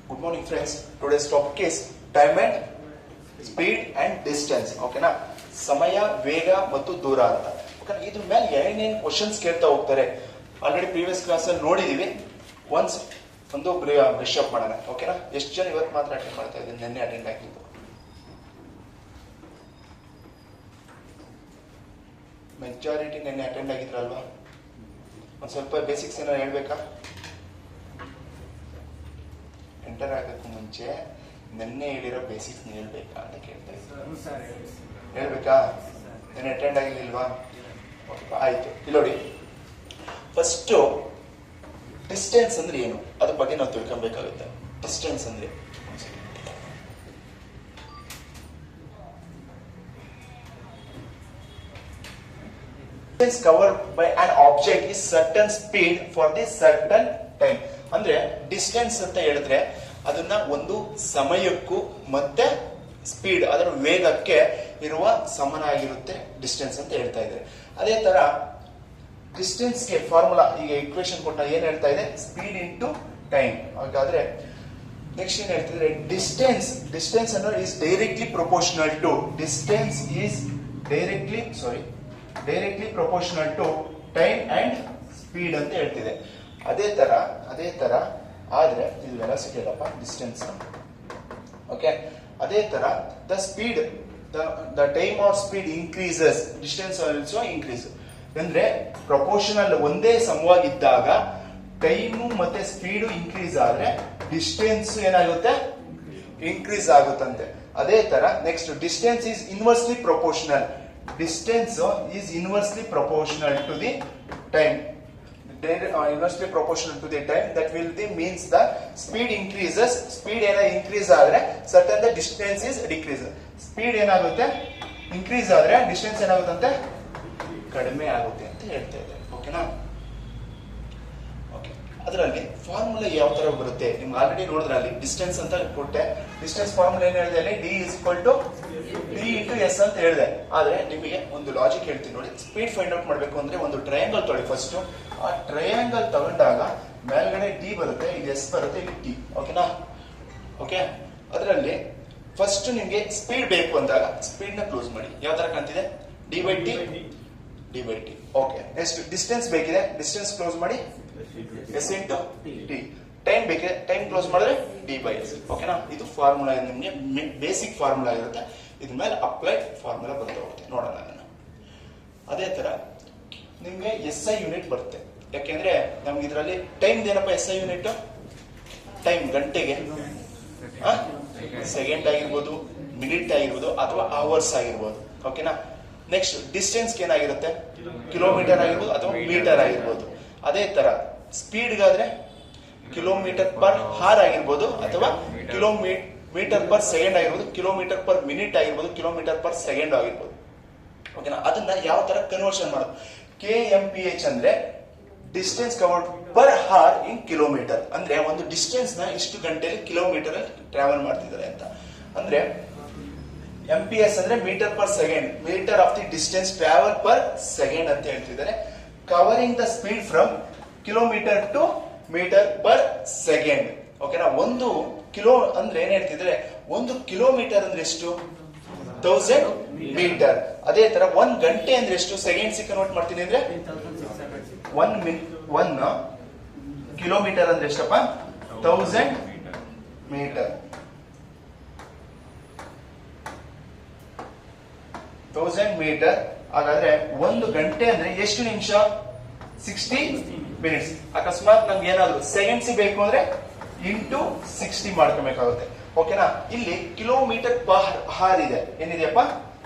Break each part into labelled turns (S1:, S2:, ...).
S1: Good morning friends. Today's topic is time and speed and distance. ಓಕೆನಾ, ಸಮಯ, ವೇಗ ಮತ್ತು ದೂರ ಅಂತ. ಓಕೆನಾ, ಇದ್ರ ಮೇಲೆ ಏನೇನು ಕ್ವಶನ್ಸ್ ಕೇಳ್ತಾ ಹೋಗ್ತಾರೆ ಆಲ್ರೆಡಿ ಪ್ರೀವಿಯಸ್ ಕ್ಲಾಸ್ ಅಲ್ಲಿ ನೋಡಿದೀವಿ. ಒಂದು ಬ್ರಷ್ ಅಪ್ ಮಾಡೋಣ. ಓಕೆನಾ, ಎಷ್ಟು ಜನ ಇವತ್ತು ಮಾತ್ರ ಅಟೆಂಡ್ ಮಾಡ್ತಾ ಇದ್ದೀನಿ, ನಿನ್ನೆ ಅಟೆಂಡ್ ಆಗಿದ್ದು? ಮೆಜಾರಿಟಿ ನಿನ್ನೆ ಅಟೆಂಡ್ ಆಗಿದ್ರಲ್ವಾ? ಒಂದ್ ಸ್ವಲ್ಪ ಬೇಸಿಕ್ಸ್ ಏನಾರು ಹೇಳ್ಬೇಕಾ? ಎಂಟರ್ ಆಗಕ್ಕೂ ಮುಂಚೆ ನೆನ್ನೆ ಹೇಳಿರೋ ಬೇಸಿಕ್ಸ್ ಹೇಳ್ಬೇಕಾ ಅಂತ ಕೇಳ್ತಾ ಇದ್ದೀನಿ. ಹೇಳ್ಬೇಕಾ? ನೆನ್ನೆ ಅಟೆಂಡ್ ಆಗಿರ್ಲಿಲ್ವಾ? ಆಯ್ತು. ಇಲ್ಲಿ ನೋಡಿ, ಫಸ್ಟ್ ಡಿಸ್ಟೆನ್ಸ್ ಅಂದ್ರೆ ಏನು ಅದ್ರ ಬಗ್ಗೆ ನಾವು ತಿಳ್ಕೊಬೇಕಾಗುತ್ತೆ. ಡಿಸ್ಟೆನ್ಸ್ ಅಂದ್ರೆ distance covered by an object is certain speed for the certain time. ಅಂದ್ರೆ ಡಿಸ್ಟೆನ್ಸ್ ಅಂತ ಹೇಳಿದ್ರೆ ಅದನ್ನ ಒಂದು ಸಮಯಕ್ಕೂ ಮತ್ತೆ ಸ್ಪೀಡ್, ಅದರ ವೇಗಕ್ಕೆ ಇರುವ ಸಮನಾಗಿರುತ್ತೆ ಡಿಸ್ಟೆನ್ಸ್ ಅಂತ ಹೇಳ್ತಾ ಇದ್ದಾರೆ. ಅದೇ ತರ ಡಿಸ್ಟೆನ್ಸ್ಗೆ ಫಾರ್ಮುಲಾ, ಈಗ ಇಕ್ವೇಶನ್ ಕೊಟ್ಟ ಏನ್ ಹೇಳ್ತಾ ಇದೆ? Speed into time. ಹಾಗಾದ್ರೆ ನೆಕ್ಸ್ಟ್ ಏನ್ ಹೇಳ್ತಿದ್ರೆ, ಡಿಸ್ಟೆನ್ಸ್ ಅನ್ನೋದು is directly proportional to directly proportional to time and speed ಅಂತ ಹೇಳ್ತಿದೆ. ಅದೇ ತರ ಆದ್ರೆ ಇದು ವೆಲಾಸಿಟಿ ಅಲ್ಲಪ್ಪ, ಡಿಸ್ಟೆನ್ಸ್. ಓಕೆ, ಅದೇ ತರ the speed the time or speed increases, distance also increase. ಅಂದ್ರೆ ಪ್ರಪೋರ್ಷನಲ್ ಒಂದೇ ಸಮವಾಗಿದ್ದಾಗ ಟೈಮು ಮತ್ತೆ ಸ್ಪೀಡು ಇನ್ಕ್ರೀಸ್ ಆದ್ರೆ ಡಿಸ್ಟೆನ್ಸ್ ಏನಾಗುತ್ತೆ? ಇನ್ಕ್ರೀಸ್ ಆಗುತ್ತಂತೆ. ಅದೇ ತರ next, distance is inversely proportional. Distance is inversely proportional to the time. Inversely proportional to the time. That will be means the speed increases. Speed increase ಆದರೆ certain the distance is decrease. Speed ಏನಾಗುತ್ತೆ? increase ಆದರೆ distance ಏನಾಗುತ್ತಂತೆ? ಕಡಿಮೆ ಆಗುತ್ತೆ ಅಂತ ಹೇಳ್ತಾ ಇದ್ದಾರೆ. ಓಕೆನಾ? Okay, ಅದರಲ್ಲಿ ಫಾರ್ಮುಲಾ ಯಾವ ತರ ಬರುತ್ತೆ ನಿಮ್ಗೆ ಆಲ್ರೆಡಿ ನೋಡಿದ್ರೆ, ಅಲ್ಲಿ ಡಿಸ್ಟೆನ್ಸ್ ಅಂತ ಕೊಟ್ಟೆ. ಡಿಸ್ಟೆನ್ಸ್ ಫಾರ್ಮುಲಾ ಏನ್ ಹೇಳಿದೆ ಅಲ್ಲಿ? D is equal to P into S ಅಂತ ಹೇಳಿದೆ. ಆದ್ರೆ ನಿಮಗೆ ಒಂದು ಲಾಜಿಕ್ ಹೇಳ್ತೀನಿ ನೋಡಿ. ಸ್ಪೀಡ್ ಫೈಂಡ್ ಔಟ್ ಮಾಡ್ಬೇಕು ಅಂದ್ರೆ ಒಂದು ಟ್ರಯಾಂಗಲ್ ತೊಳಿ ಫಸ್ಟ್. ಆ ಟ್ರಯಾಂಗಲ್ ತಗೊಂಡಾಗ ಮೇಲ್ಗಡೆ D ಬರುತ್ತೆ, ಇಲ್ಲಿ S ಬರುತ್ತೆ, ಇಲ್ಲಿ T. ಓಕೆನಾ? ಓಕೆ, ಅದರಲ್ಲಿ ಫಸ್ಟ್ ನಿಮ್ಗೆ ಸ್ಪೀಡ್ ಬೇಕು ಅಂದಾಗ ಸ್ಪೀಡ್ ನ ಕ್ಲೋಸ್ ಮಾಡಿ. ಯಾವ ತರ ಕಾಣ್ತಿದೆ? D by T. Okay, next distance ಬೇಕಿದೆ, ಡಿಸ್ಟೆನ್ಸ್ ಕ್ಲೋಸ್ ಮಾಡಿ S into T. ಟೈಮ್ ಬೇಕಿದೆ, ಟೈಮ್ ಕ್ಲೋಸ್ ಮಾಡಿದ್ರೆ D by S. ಓಕೆನಾ? ಇದು ಫಾರ್ಮುಲಾ, ನಿಮ್ಗೆ ಬೇಸಿಕ್ ಫಾರ್ಮುಲಾ ಇರುತ್ತೆ. ಇದ್ರ ಮೇಲೆ ಅಪ್ಲೈಡ್ ಫಾರ್ಮುಲಾ ಬರ್ತಾ ಹೋಗುತ್ತೆ, ನೋಡೋಣ ಅದನ್ನ. ಅದೇ ತರ ನಿಮ್ಗೆ SI ಯೂನಿಟ್ ಬರುತ್ತೆ. ಯಾಕೆಂದ್ರೆ ನಮ್ಗೆ ಇದರಲ್ಲಿ ಟೈಮ್ ಏನಪ್ಪ? SI ಯೂನಿಟ್ ಟೈಮ್ ಗಂಟೆಗೆ, ಸೆಕೆಂಡ್ ಆಗಿರ್ಬೋದು, ಮಿನಿಟ್ ಆಗಿರ್ಬೋದು, ಅಥವಾ ಅವರ್ಸ್ ಆಗಿರ್ಬೋದು. ಓಕೆನಾ? ನೆಕ್ಸ್ಟ್ ಡಿಸ್ಟೆನ್ಸ್ ಏನಾಗಿರುತ್ತೆ? ಕಿಲೋಮೀಟರ್ ಆಗಿರ್ಬೋದು ಅಥವಾ ಮೀಟರ್ ಆಗಿರ್ಬೋದು. ಅದೇ ತರ ಸ್ಪೀಡ್ಗಾದ್ರೆ ಕಿಲೋಮೀಟರ್ ಪರ್ ಹಾರ್ ಆಗಿರ್ಬೋದು, ಅಥವಾ ಕಿಲೋಮೀಟರ್ ಪರ್ ಸೆಕೆಂಡ್ ಆಗಿರ್ಬೋದು, ಕಿಲೋಮೀಟರ್ ಪರ್ ಮಿನಿಟ್ ಆಗಿರ್ಬೋದು, ಕಿಲೋಮೀಟರ್ ಪರ್ ಸೆಕೆಂಡ್ ಆಗಿರ್ಬೋದು. ಓಕೆನಾ? ಅದನ್ನ ಯಾವ ತರ ಕನ್ವರ್ಷನ್ ಮಾಡೋದು? KMPH ಅಂದ್ರೆ ಡಿಸ್ಟೆನ್ಸ್ ಕವರ್ಡ್ ಪರ್ ಹಾರ್ ಇನ್ ಕಿಲೋಮೀಟರ್. ಅಂದ್ರೆ ಒಂದು ಡಿಸ್ಟೆನ್ಸ್ ನ ಇಷ್ಟು ಗಂಟೆಯಲ್ಲಿ ಕಿಲೋಮೀಟರ್ ಅಲ್ಲಿ ಟ್ರಾವೆಲ್ ಮಾಡ್ತಿದ್ದಾರೆ ಅಂತ. ಅಂದ್ರೆ MPS ಅಂದ್ರೆ metre per second, metre of the distance travel per second ಅಂತ ಹೇಳ್ತಿದ್ದಾರೆ. Covering the speed from kilometre to metre per second. ಓಕೆನಾ? ಒಂದು ಕಿಲೋ ಅಂದ್ರೆ ಏನ್ ಹೇಳ್ತಿದ್ರೆ, ಒಂದು ಕಿಲೋಮೀಟರ್ ಅಂದ್ರೆ ಎಷ್ಟು? 1000 ಮೀಟರ್. ಅದೇ ತರ 1 ಗಂಟೆ ಅಂದ್ರೆ ಎಷ್ಟು? ಸೆಕೆಂಡ್ಸ್ ಕನ್ವರ್ಟ್ ಮಾಡ್ತೀನಿ ಅಂದ್ರೆ 1 ಕಿಲೋಮೀಟರ್ ಅಂದ್ರೆ ಎಷ್ಟಪ್ಪ? 1000 ಮೀಟರ್. 1000 ಮೀಟರ್. ಹಾಗಾದ್ರೆ 1 ಗಂಟೆ ಅಂದ್ರೆ ಎಷ್ಟು ನಿಮಿಷ? 60 ಮಿನಿಟ್ಸ್. ಅಕಸ್ಮಾತ್ ನಮ್ಗೆ ಏನಾದ್ರು ಸೆಕೆಂಡ್ಸ್ ಬೇಕು ಅಂದ್ರೆ ಇಂಟು 60 ಮಾಡ್ಕೋಬೇಕಾಗುತ್ತೆ. ಓಕೆನಾ? ಇಲ್ಲಿ ಕಿಲೋಮೀಟರ್ ಪರ್ ಹಾರ್ ಇದೆ, ಏನಿದೆಯಪ್ಪ?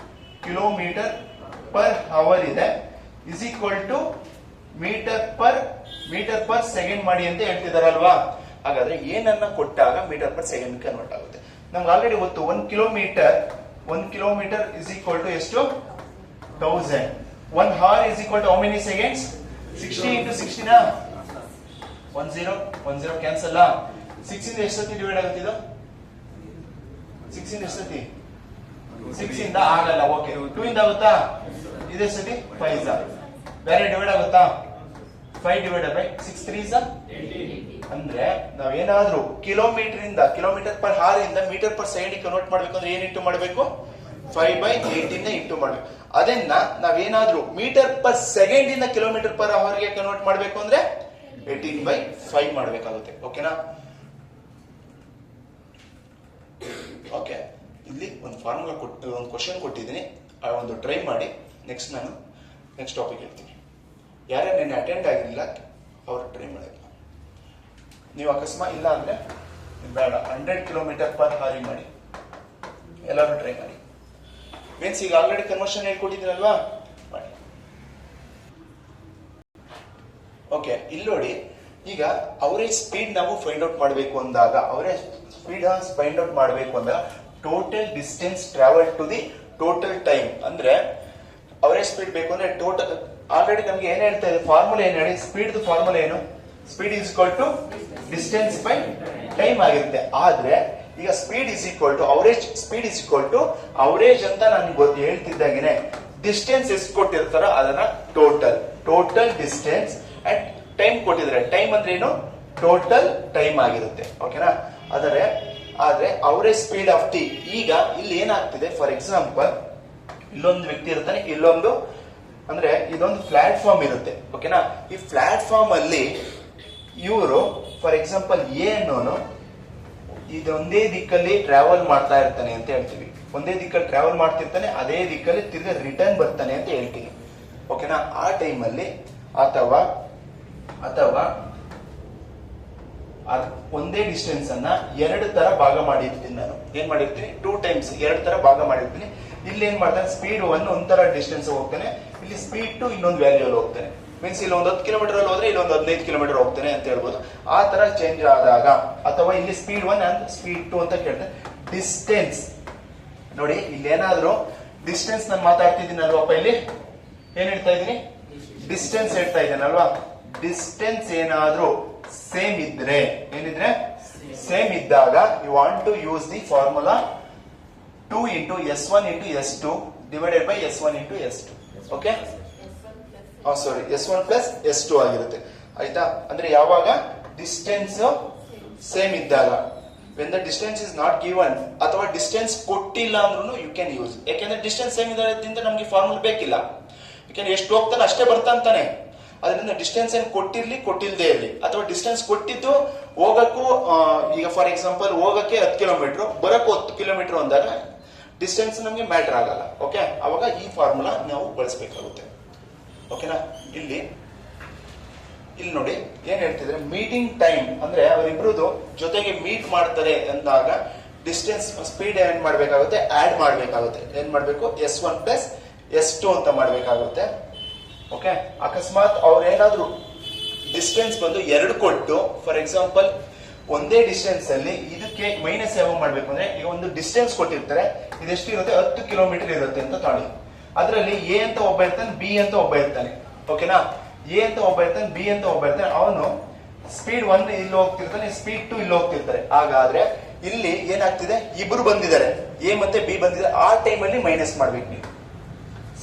S1: ಕಿಲೋಮೀಟರ್ ಪರ್ ಅವರ್ ಇದೆ, is equal to metre per second ಮಾಡಿ ಅಂತ ಹೇಳ್ತಿದಾರಲ್ವಾ? ಹಾಗಾದ್ರೆ ಏನನ್ನ ಕೊಟ್ಟಾಗ ಮೀಟರ್ ಪರ್ ಸೆಕೆಂಡ್ ಕನ್ವರ್ಟ್ ಆಗುತ್ತೆ? ನಮ್ಗೆ ಆಲ್ರೆಡಿ ಗೊತ್ತು, 1 ಕಿಲೋಮೀಟರ್ ಇಸ್ ಈಕ್ವಲ್ ಟು ಎಷ್ಟು? 1000. 1 hour is equal to how many seconds? 60 into 60 ನಾ? 10 ಕ್ಯಾನ್ಸಲ್. 6 ಇಂದ ಎಷ್ಟೊತ್ತಿ ಡಿವೈಡ್ ಆಗುತ್ತೆ ಇದು? 6 ಇಂದ ಎಷ್ಟೊತ್ತಿ? 6 ಇಂದ ಆಗಲ್ಲ. ಓಕೆ, 2 ಇಂದ ಆಗುತ್ತಾ? ಇದೆಷ್ಟೊತ್ತಿ? 5 ಬೇರೆ ಡಿವೈಡ್ ಆಗುತ್ತಾ? 5 divided by 6 3s are 18. ಅಂದ್ರೆ ನಾವೇನಾದ್ರೂ ಕಿಲೋಮೀಟರ್ ಪರ್ ಹಾರ್ ಇಂದ ಮೀಟರ್ ಪರ್ ಸೆಕೆಂಡ್ ಕನ್ವರ್ಟ್ ಮಾಡ್ಬೇಕು ಅಂದ್ರೆ ಏನ್ ಇಂಟು ಮಾಡಬೇಕು 5/18 ಇಂಟು ಮಾಡ್ಬೇಕು. ಅದನ್ನ ನಾವೇನಾದ್ರೂ ಮೀಟರ್ ಪರ್ ಸೆಕೆಂಡ್ ಇಂದ ಕಿಲೋಮೀಟರ್ ಪರ್ ಅವರ್ ಗೆ ಕನ್ವರ್ಟ್ ಮಾಡ್ಬೇಕು ಅಂದ್ರೆ 18/5 ಮಾಡ್ಬೇಕಾಗುತ್ತೆ. ಓಕೆನಾ? ಓಕೆ, ಇಲ್ಲಿ ಒಂದು ಫಾರ್ಮುಲಾ ಒಂದು ಕ್ವಶನ್ ಕೊಟ್ಟಿದ್ದೀನಿ, ಒಂದು ಟ್ರೈ ಮಾಡಿ. ನೆಕ್ಸ್ಟ್ ಟಾಪಿಕ್ ಹೇಳ್ತೀನಿ. ಯಾರ್ಯಾರು ನೆನ್ನೆ ಅಟೆಂಡ್ ಆಗಿರಲಿಲ್ಲ ಅವ್ರು ಟ್ರೈ ಮಾಡಿ. ನೀವು ಅಕಸ್ಮಾತ್ ಇಲ್ಲ ಅಂದ್ರೆ ಬೇಡ 100 ಕಿಲೋಮೀಟರ್ ಪರ್ ಹಾರಿ ಮಾಡಿ, ಎಲ್ಲರೂ ಟ್ರೈ ಮಾಡಿ. ಮೀನ್ಸ್ ಈಗ ಆಲ್ರೆಡಿ ಕನ್ವರ್ಷನ್ ಹೇಳ್ಕೊಟ್ಟಿದ್ದೀರಲ್ವಾ, ಮಾಡಿ. ಓಕೆ, ಇಲ್ಲಿ ನೋಡಿ, ಈಗ ಅವರೇಜ್ ಸ್ಪೀಡ್ ನಾವು ಫೈಂಡ್ ಔಟ್ ಮಾಡಬೇಕು ಅಂದಾಗ total distance travel to the total time. ಅಂದ್ರೆ ಅವರೇಜ್ ಸ್ಪೀಡ್ ಬೇಕು ಅಂದ್ರೆ ಟೋಟಲ್, ಆಲ್ರೆಡಿ ನಮ್ಗೆ ಏನ್ ಹೇಳ್ತಾ ಇದೆ ಫಾರ್ಮುಲಾ ಏನ್ ಹೇಳಿ, ಸ್ಪೀಡ್ ಫಾರ್ಮುಲಾ ಏನು, speed is equal to distance by time ಆಗಿರುತ್ತೆ. ಆದ್ರೆ ಈಗ speed is equal to average ಅಂತ ನಾನು ಹೇಳ್ತಿದ್ದಾಗೇನೆ ಡಿಸ್ಟೆನ್ಸ್ ಎಷ್ಟು ಕೊಟ್ಟಿರ್ತಾರೋ ಅದನ್ನ ಟೋಟಲ್ ಡಿಸ್ಟೆನ್ಸ್ ಅಂಡ್ ಟೈಮ್ ಕೊಟ್ಟಿದ್ರೆ, ಟೈಮ್ ಅಂದ್ರೆ ಏನು, ಟೋಟಲ್ ಟೈಮ್ ಆಗಿರುತ್ತೆ. ಓಕೆನಾ? ಆದ್ರೆ ಅವರೇಜ್ ಸ್ಪೀಡ್ ಆಫ್ ಟಿ, ಈಗ ಇಲ್ಲಿ ಏನಾಗ್ತಿದೆ, ಫಾರ್ ಎಕ್ಸಾಂಪಲ್ ಇಲ್ಲೊಂದು ವ್ಯಕ್ತಿ ಇರ್ತಾನೆ, ಅಂದ್ರೆ ಇದೊಂದು ಪ್ಲಾಟ್ಫಾರ್ಮ್ ಇರುತ್ತೆ. ಓಕೆನಾ? ಈ ಪ್ಲಾಟ್ಫಾರ್ಮ್ ಅಲ್ಲಿ ಇವರು ಫಾರ್ ಎಕ್ಸಾಂಪಲ್ ಎ ಅನ್ನೋನು ಇದೊಂದೇ ದಿಕ್ಕಲ್ಲಿ ಟ್ರಾವೆಲ್ ಮಾಡ್ತಾ ಇರ್ತಾನೆ ಅಂತ ಹೇಳ್ತೀವಿ. ಒಂದೇ ದಿಕ್ಕಲ್ಲಿ ಟ್ರಾವೆಲ್ ಮಾಡ್ತಿರ್ತಾನೆ, ಅದೇ ದಿಕ್ಕಲ್ಲಿ ತಿರ್ಗಿ ರಿಟರ್ನ್ ಬರ್ತಾನೆ ಅಂತ ಹೇಳ್ತೀವಿ. ಓಕೆನಾ? ಆ ಟೈಮಲ್ಲಿ ಅಥವಾ ಒಂದೇ ಡಿಸ್ಟೆನ್ಸ್ ಅನ್ನ 2 ತರ ಭಾಗ ಮಾಡಿರ್ತೀನಿ. ನಾನು ಏನ್ ಮಾಡಿರ್ತೀನಿ, 2 ಟೈಮ್ಸ್ 2 ತರ ಭಾಗ ಮಾಡಿರ್ತೀನಿ. ಇಲ್ಲಿ ಏನ್ ಮಾಡ್ತಾನೆ, ಸ್ಪೀಡ್ 1 ಒಂಥರ ಡಿಸ್ಟೆನ್ಸ್ ಹೋಗ್ತಾನೆ, ಇಲ್ಲಿ ಸ್ಪೀಡ್ 2 ಇನ್ನೊಂದು ವ್ಯಾಲ್ಯೂ ಅಲ್ಲಿ ಹೋಗ್ತಾನೆ. ಮೀನ್ಸ್ ಇಲ್ಲಿ ಒಂದು 10 ಕಿಲೋಮೀಟರ್ ಅಲ್ಲಿ ಹೋದ್ರೆ ಇಲ್ಲೊಂದು 15 ಕಿಲೋಮೀಟರ್ ಹೋಗ್ತಾನೆ ಅಂತ ಹೇಳ್ಬೋದು. ಆ ತರ ಚೇಂಜ್ ಆದಾಗ, ಅಥವಾ ಇಲ್ಲಿ ಸ್ಪೀಡ್ 1 ಅಂಡ್ ಸ್ಪೀಡ್ 2 ಅಂತ ಕೇಳ್ತಾನೆ. ಡಿಸ್ಟೆನ್ಸ್ ನೋಡಿ, ಇಲ್ಲಿ ಏನಾದ್ರು ಡಿಸ್ಟೆನ್ಸ್ ನಾನು ಮಾತಾಡ್ತಿದ್ದೀನಲ್ವಪ್ಪ, ಇಲ್ಲಿ ಏನ್ ಹೇಳ್ತಾ ಇದ್ದೀನಿ, ಡಿಸ್ಟೆನ್ಸ್ ಹೇಳ್ತಾ ಇದ್ದೇನಲ್ವಾ. ಡಿಸ್ಟೆನ್ಸ್ ಏನಾದ್ರೂ ಸೇಮ್ ಇದ್ರೆ, ಸೇಮ್ ಇದ್ದಾಗ you want to use the formula 2 into S1 into S2 divided by S1 into S2. Okay, sorry, S1 plus S2 ಆಗಿರುತ್ತೆ. ಆಯ್ತಾ? ಅಂದ್ರೆ ಯಾವಾಗ ಡಿಸ್ಟೆನ್ಸ್ ಸೇಮ್ ಇದ್ದಾಗ, when the distance is not given ಅಥವಾ distance ಕೊಟ್ಟಿಲ್ಲ ಅಂದ್ರೂ ಯು ಕ್ಯಾನ್ ಯೂಸ್. ಯಾಕೆಂದ್ರೆ distance same ಇರೋದ್ರಿಂದ ನಮ್ಗೆ ಫಾರ್ಮುಲಾ ಬೇಕಿಲ್ಲ. ಯಾಕೆಂದ್ರೆ ಎಷ್ಟು ಹೋಗ್ತಾನೆ ಅಷ್ಟೇ ಬರ್ತಾನೆ. ಅದರಿಂದ ಡಿಸ್ಟೆನ್ಸ್ ಏನ್ ಕೊಟ್ಟಿಲ್ದೇ ಇರಲಿ, ಅಥವಾ ಡಿಸ್ಟೆನ್ಸ್ ಕೊಟ್ಟಿದ್ದು ಹೋಗಕ್ಕೂ, ಈಗ ಫಾರ್ ಎಕ್ಸಾಂಪಲ್ ಹೋಗಕ್ಕೆ 10 ಕಿಲೋಮೀಟರ್, ಬರಕ್ಕೂ 10 ಕಿಲೋಮೀಟರ್ ಅಂದಾಗ ಡಿಸ್ಟೆನ್ಸ್ ನಮ್ಗೆ ಮ್ಯಾಟರ್ ಆಗಲ್ಲ. ಓಕೆ, ಅವಾಗ ಈ ಫಾರ್ಮುಲಾ ನಾವು ಬಳಸಬೇಕಾಗುತ್ತೆ. ಓಕೆನಾ? ಇಲ್ಲಿ ನೋಡಿ ಏನ್ ಹೇಳ್ತಿದ್ರೆ, ಮೀಟಿಂಗ್ ಟೈಮ್ ಅಂದ್ರೆ ಅವರಿಬ್ರದ್ದು ಜೊತೆಗೆ ಮೀಟ್ ಮಾಡ್ತಾರೆ ಅಂದಾಗ ಡಿಸ್ಟೆನ್ಸ್ ಸ್ಪೀಡ್ ಏನ್ ಮಾಡ್ಬೇಕಾಗುತ್ತೆ, ಆಡ್ ಮಾಡ್ಬೇಕಾಗುತ್ತೆ. ಏನ್ ಮಾಡ್ಬೇಕು, S1 plus S2 ಅಂತ ಮಾಡ್ಬೇಕಾಗುತ್ತೆ. ಓಕೆ, ಅಕಸ್ಮಾತ್ ಅವ್ರು ಏನಾದ್ರು ಡಿಸ್ಟೆನ್ಸ್ ಬಂದು 2 ಕೊಟ್ಟು, ಫಾರ್ ಎಕ್ಸಾಂಪಲ್ ಒಂದೇ ಡಿಸ್ಟೆನ್ಸ್ ಅಲ್ಲಿ ಇದಕ್ಕೆ ಮೈನಸ್ ಯಾವ ಮಾಡ್ಬೇಕು ಅಂದ್ರೆ, ಈಗ ಒಂದು ಡಿಸ್ಟೆನ್ಸ್ ಕೊಟ್ಟಿರ್ತಾರೆ, ಇದೆಷ್ಟು ಇರುತ್ತೆ, 10 ಕಿಲೋಮೀಟರ್ ಇರುತ್ತೆ ಅಂತ ತಾಳಿ. ಅದರಲ್ಲಿ ಎ ಅಂತ ಒಬ್ಬ ಇರ್ತಾನೆ, ಬಿ ಅಂತ ಒಬ್ಬ ಇರ್ತಾನೆ. ಓಕೆನಾ? ಎ ಅಂತ ಒಬ್ಬ ಇರ್ತಾನೆ, ಬಿ ಅಂತ ಒಬ್ಬ ಇರ್ತಾನೆ. ಅವನು ಸ್ಪೀಡ್ 1 ಇಲ್ಲಿ ಹೋಗ್ತಿರ್ತಾನೆ, ಸ್ಪೀಡ್ 2 ಇಲ್ಲಿ ಹೋಗ್ತಿರ್ತಾರೆ. ಹಾಗಾದ್ರೆ ಇಲ್ಲಿ ಏನಾಗ್ತಿದೆ, ಇಬ್ರು ಬಂದಿದ್ದಾರೆ, ಎ ಮತ್ತೆ ಬಿ ಬಂದಿದ್ದಾರೆ. ಆ ಟೈಮ್ ಅಲ್ಲಿ ಮೈನಸ್ ಮಾಡ್ಬೇಕು. ನೀವು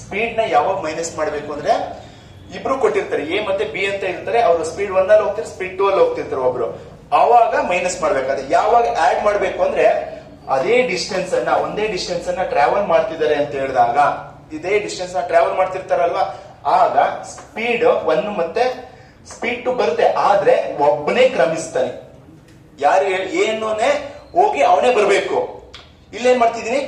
S1: ಸ್ಪೀಡ್ ನ ಯಾವಾಗ ಮೈನಸ್ ಮಾಡ್ಬೇಕು ಅಂದ್ರೆ, ಇಬ್ರು ಕೊಟ್ಟಿರ್ತಾರೆ, ಎ ಮತ್ತೆ ಬಿ ಅಂತ ಇರ್ತಾರೆ, ಅವರು ಸ್ಪೀಡ್ 1 ಅಲ್ಲಿ ಹೋಗ್ತಿರ್ತಾರೆ, ಸ್ಪೀಡ್ 2 ಅಲ್ಲಿ ಹೋಗ್ತಿರ್ತಾರೆ ಒಬ್ರು. ಆವಾಗ ಮೈನಸ್ ಮಾಡ್ಬೇಕಾದ್ರೆ, ಯಾವಾಗ ಆಡ್ ಮಾಡ್ಬೇಕು ಅಂದ್ರೆ, ಒಂದೇ ಡಿಸ್ಟೆನ್ಸ್ ಅನ್ನ ಟ್ರಾವೆಲ್ ಮಾಡ್ತಿದ್ದಾರೆ ಅಂತ ಹೇಳಿದಾಗ, ಇದೇ ಡಿಸ್ಟೆನ್ಸ್ ನ ಟ್ರಾವೆಲ್ ಮಾಡ್ತಿರ್ತಾರಲ್ವಾ, ಆಗ ಸ್ಪೀಡ್ 1 ಮತ್ತೆ ಸ್ಪೀಡ್ 2 ಬರುತ್ತೆ. ಆದ್ರೆ ಒಬ್ಬನೇ ಕ್ರಮಿಸ್ತಾನೆ, ಯಾರು ಏನೋನೆ ಹೋಗಿ ಅವನೇ ಬರ್ಬೇಕು. ಇಲ್ಲೇನ್ ಮಾಡ್ತಿದೀನಿ,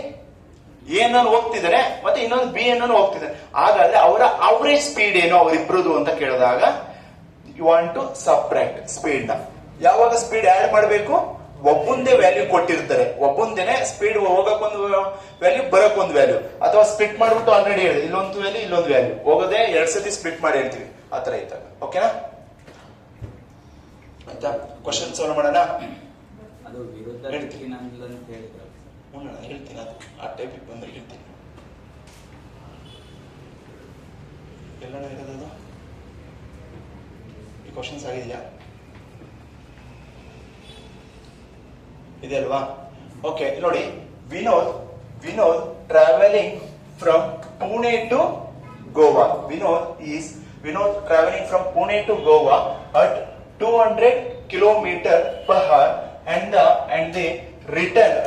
S1: ಎನ್ ಹೋಗ್ತಿದ್ದಾರೆ, ಮತ್ತೆ ಇನ್ನೊಂದು ಬಿ ಎನ್ ಹೋಗ್ತಿದ್ದಾರೆ. ಹಾಗಾದ್ರೆ ಅವರ ಅವರೇಜ್ ಸ್ಪೀಡ್ ಏನು ಅವರಿಬ್ರದು ಅಂತ ಕೇಳಿದಾಗ, you want to subtract speed ನ. ಯಾವಾಗ ಸ್ಪೀಡ್ ಆಡ್ ಮಾಡಬೇಕು, ಒಬ್ಬಂದೇ ವ್ಯಾಲ್ಯೂ ಕೊಟ್ಟಿರ್ತಾರೆ, ಒಬ್ಬಂದೇನೆ ಸ್ಪೀಡ್ ಹೋಗಕ್ಕೊಂದು ವ್ಯಾಲ್ಯೂ, ಬರಕ್ಕೊಂದು ವ್ಯಾಲ್ಯೂ, ಅಥವಾ ಸ್ಪ್ಲಿಟ್ ಮಾಡ್ಬಿಟ್ಟು ಆಲ್ರೆಡಿ ಹೇಳಿದೆ, ಇಲ್ಲೊಂದು ವ್ಯಾಲ್ಯೂ ಇಲ್ಲೊಂದು ವ್ಯಾಲ್ಯೂ, ಹೋಗೋದೇ 2 ಸತಿ ಸ್ಪ್ಲಿಟ್ ಮಾಡಿ ಹೇಳ್ತೀವಿ, ಆತರ ಇದ್ದಾಗ. ಓಕೆನಾ? ಆಯ್ತಾ? ಕ್ವಶನ್ ಸಾಲ್ವ್ ಮಾಡೋಣ.
S2: ಅದು ವಿರುದ್ಧ ದಿಕ್ಕಿನ ಅಂತ ಹೇಳಿದ್ರು.
S1: ಹೇಳ್ತೀನಿ, ಅದು ಆ ಟೈಪ್ ಬಂದ್ರೆ ಹೇಳ್ತೀನಿ. ಎಲ್ಲ ಇರೋದು ಈ ಕ್ವಶನ್ಸ್ ಆಗಿದೆಯಾ, ಇದೆ ಅಲ್ವಾ? ಓಕೆ, ನೋಡಿ, Vinod travelling from Pune to Goa. Vinod travelling from Pune to Goa at 200 kilometer per hour and the return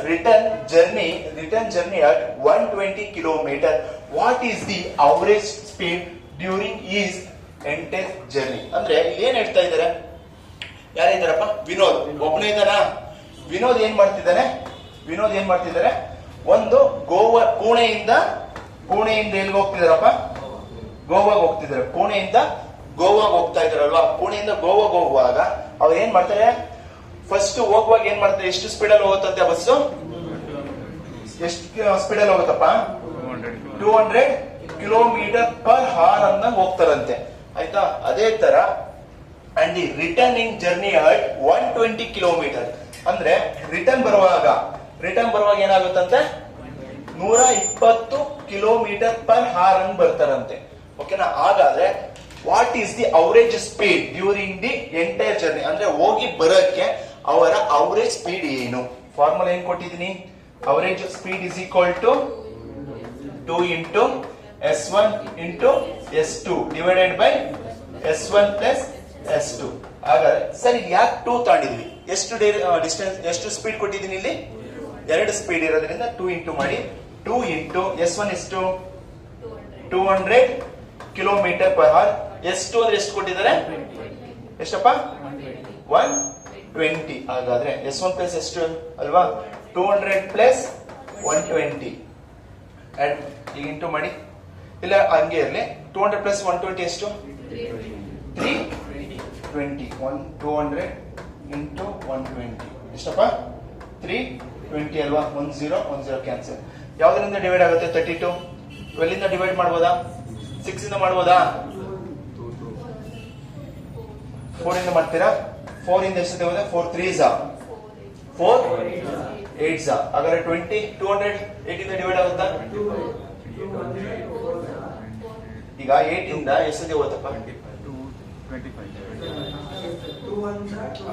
S1: journey at 120 kilometer. What is the average speed during his entire journey? ಅಂದ್ರೆ ಏನ್ ಹೇಳ್ತಾ ಇದ್ದಾರೆ, ಯಾರಿದ್ದಾರಪ್ಪ? ವಿನೋದ್ ಒಬ್ಬನೇ ಇದ್ದಾನ. ವಿನೋದ್ ಏನ್ ಮಾಡ್ತಿದ್ದಾರೆ, ಒಂದು ಗೋವಾ ಪುಣೆಯಿಂದ ಎಲ್ಲಿಗೆ ಹೋಗ್ತಿದಾರಪ್ಪ? ಗೋವಾಗೆ ಹೋಗ್ತಿದ್ದಾರೆ. ಪುಣೆಯಿಂದ ಗೋವಾಗೆ ಹೋಗ್ತಾ ಇದಾರಲ್ವಾ? ಪುಣೆಯಿಂದ ಗೋವಾಗೆ ಹೋಗುವಾಗ ಅವ್ರು ಏನ್ ಮಾಡ್ತಾರೆ, ಫಸ್ಟ್ ಹೋಗುವಾಗ ಏನ್ ಮಾಡ್ತಾರೆ, ಎಷ್ಟು ಸ್ಪೀಡಲ್ಲಿ ಹೋಗುತ್ತಂತೆ ಬಸ್ಸು? ಎಷ್ಟು ಸ್ಪೀಡಲ್ಲಿ ಹೋಗುತ್ತಪ್ಪ? 200 ಕಿಲೋಮೀಟರ್ ಪರ್ ಹಾರ್ ಅಂತ ಹೋಗ್ತಾರಂತೆ. ಆಯ್ತಾ? ಅದೇ ತರ and the returning journey at 120 kilometre. ಅಂದ್ರೆ ರಿಟರ್ನ್ ಬರುವಾಗ ಏನಾಗುತ್ತಂತೆ? 120 ಕಿಲೋಮೀಟರ್ ಪರ್ ಹಾರ್ ಅಂತ ಬರ್ತಾರಂತೆ. ಓಕೆನಾ? ಹಾಗಾದ್ರೆ what is the average speed during the entire journey? ಅಂದ್ರೆ ಹೋಗಿ ಬರೋಕ್ಕೆ ಅವರ ಅವರೇಜ್ ಸ್ಪೀಡ್ ಏನು? ಫಾರ್ಮುಲಾ ಏನ್ ಕೊಟ್ಟಿದ್ದೀನಿ? Average speed is equal to 2 into S1 into S2 divided by S1 plus S2. ಹಾಗಾದ್ರೆ ಸರ್ ಇಲ್ಲಿ ಯಾಕೆ 2 ತಗೊಂಡಿದ್ವಿ? ಎಷ್ಟು ಡಿಸ್ಟೆನ್ಸ್, ಎಷ್ಟು ಸ್ಪೀಡ್ ಕೊಟ್ಟಿದ್ದೀನಿ ಇಲ್ಲಿ? 2 ಸ್ಪೀಡ್ ಇರೋದ್ರಿಂದ 2 ಇಂಟು ಮಾಡಿ. 2 ಇಂಟು S1 ಎಷ್ಟು? 200 ಕಿಲೋಮೀಟರ್ ಪರ್ ಅವರ್. S2 ಅಂದ್ರೆ ಎಷ್ಟು ಕೊಟ್ಟಿದ್ದಾರೆ? ಎಷ್ಟಪ್ಪ? 120. ಹಾಗಾದ್ರೆ S1 ಪ್ಲಸ್ S2 ಅಲ್ವಾ? 200 ಪ್ಲಸ್ 120 ಅಂಡ್ ಈಗ ಇಂಟು ಮಾಡಿ. ಇಲ್ಲ ಹಂಗೆ ಇರಲಿ. 200 ಪ್ಲಸ್ 120 ಎಷ್ಟು? 320. 200 ಇಂಟು 120 ಎಷ್ಟಪ್ಪ? 320 ಅಲ್ವಾ? 10 ಕ್ಯಾನ್ಸಲ್. ಯಾವ್ದ್ರಿಂದ ಡಿವೈಡ್ ಆಗುತ್ತೆ? 32. 12 ಇಂದ ಡಿವೈಡ್ ಮಾಡ್ಬೋದಾ? 6 ಇಂದ ಮಾಡ್ಬೋದಾ? 4 ಇಂದ ಮಾಡ್ತೀರಾ? 4 ಇಂದ ಎಷ್ಟು ತಗೋದೆ? 4 3s 4 8s. ಹಾಗಾದ್ರೆ 20 200 8 ಇಂದ ಡಿವೈಡ್ ಆಗುತ್ತಾ? ಈಗ 8 ಇಂದ ಎಷ್ಟು ಹೋಗುತ್ತಪ್ಪ?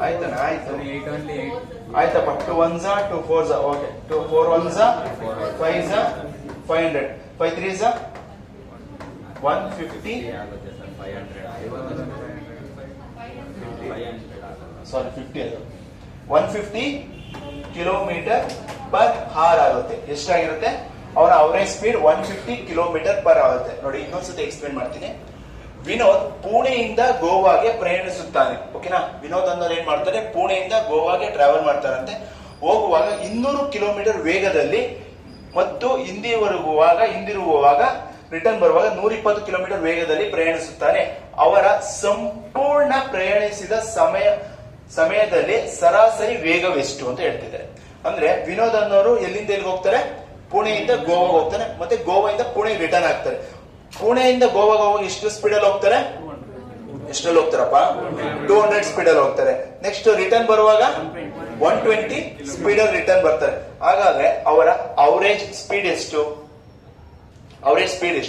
S1: ಆಯ್ತಾನ? ಆಯ್ತಪ್ಪ. 2 1s 2 4s. Okay. 2 4 1s 5s 500. 5 3s 150. ಸಾರಿ 50 ಅದು 150 ಕಿಲೋಮೀಟರ್ ಪರ್ ಹಾರ್ ಆಗುತ್ತೆ. ಎಷ್ಟಾಗಿರುತ್ತೆ? ಅವರ ಅವರೇಜ್ ಸ್ಪೀಡ್ 150 ಕಿಲೋಮೀಟರ್ ಪರ್ ಆಗುತ್ತೆ. ನೋಡಿ ಇನ್ನೊಂದ್ಸತಿ ಎಕ್ಸ್ಪ್ಲೇನ್ ಮಾಡ್ತೀನಿ. ವಿನೋದ್ ಪುಣೆಯಿಂದ ಗೋವಾಗೆ ಪ್ರಯಾಣಿಸುತ್ತಾನೆ. ಓಕೆನಾ? ವಿನೋದ್ ಅನ್ನೋರು ಏನ್ ಮಾಡ್ತಾರೆ, ಪುಣೆಯಿಂದ ಗೋವಾಗೆ ಟ್ರಾವೆಲ್ ಮಾಡ್ತಾರಂತೆ. ಹೋಗುವಾಗ 200 ಕಿಲೋಮೀಟರ್ ವೇಗದಲ್ಲಿ ಮತ್ತು ಹಿಂದಿರುಗುವಾಗ ರಿಟರ್ನ್ ಬರುವಾಗ 120 ಕಿಲೋಮೀಟರ್ ವೇಗದಲ್ಲಿ ಪ್ರಯಾಣಿಸುತ್ತಾನೆ. ಅವರ ಸಂಪೂರ್ಣ ಪ್ರಯಾಣಿಸಿದ ಸಮಯದಲ್ಲಿ ಸರಾಸರಿ ವೇಗವೆಷ್ಟು ಅಂತ ಹೇಳ್ತಿದ್ದಾರೆ. ಅಂದ್ರೆ ವಿನೋದ್ ಅನ್ನೋರು ಎಲ್ಲಿಂದ ಎಲ್ಲಿಗೆ ಹೋಗ್ತಾರೆ? ಪುಣೆಯಿಂದ ಗೋವಾಗೆ ಹೋಗ್ತಾನೆ, ಮತ್ತೆ ಗೋವಾದಿಂದ ಪುಣೆ ರಿಟರ್ನ್ ಆಗ್ತಾರೆ. ಪುಣೆಯಿಂದ ಗೋವಾಗೆ ಹೋಗಿ ಎಷ್ಟು ಸ್ಪೀಡಲ್ಲಿ ಹೋಗ್ತಾರೆ? ಎಷ್ಟರಲ್ಲಿ ಹೋಗ್ತಾರಪ್ಪ? 200 ಸ್ಪೀಡಲ್ಲಿ ಹೋಗ್ತಾರೆ. ನೆಕ್ಸ್ಟ್ ರಿಟರ್ನ್ ಬರುವಾಗ 120 ಸ್ಪೀಡಲ್ಲಿ ರಿಟರ್ನ್ ಬರ್ತಾರೆ. ಹಾಗಾದ್ರೆ ಅವರ ಅವರೇಜ್ ಸ್ಪೀಡ್ ಎಷ್ಟು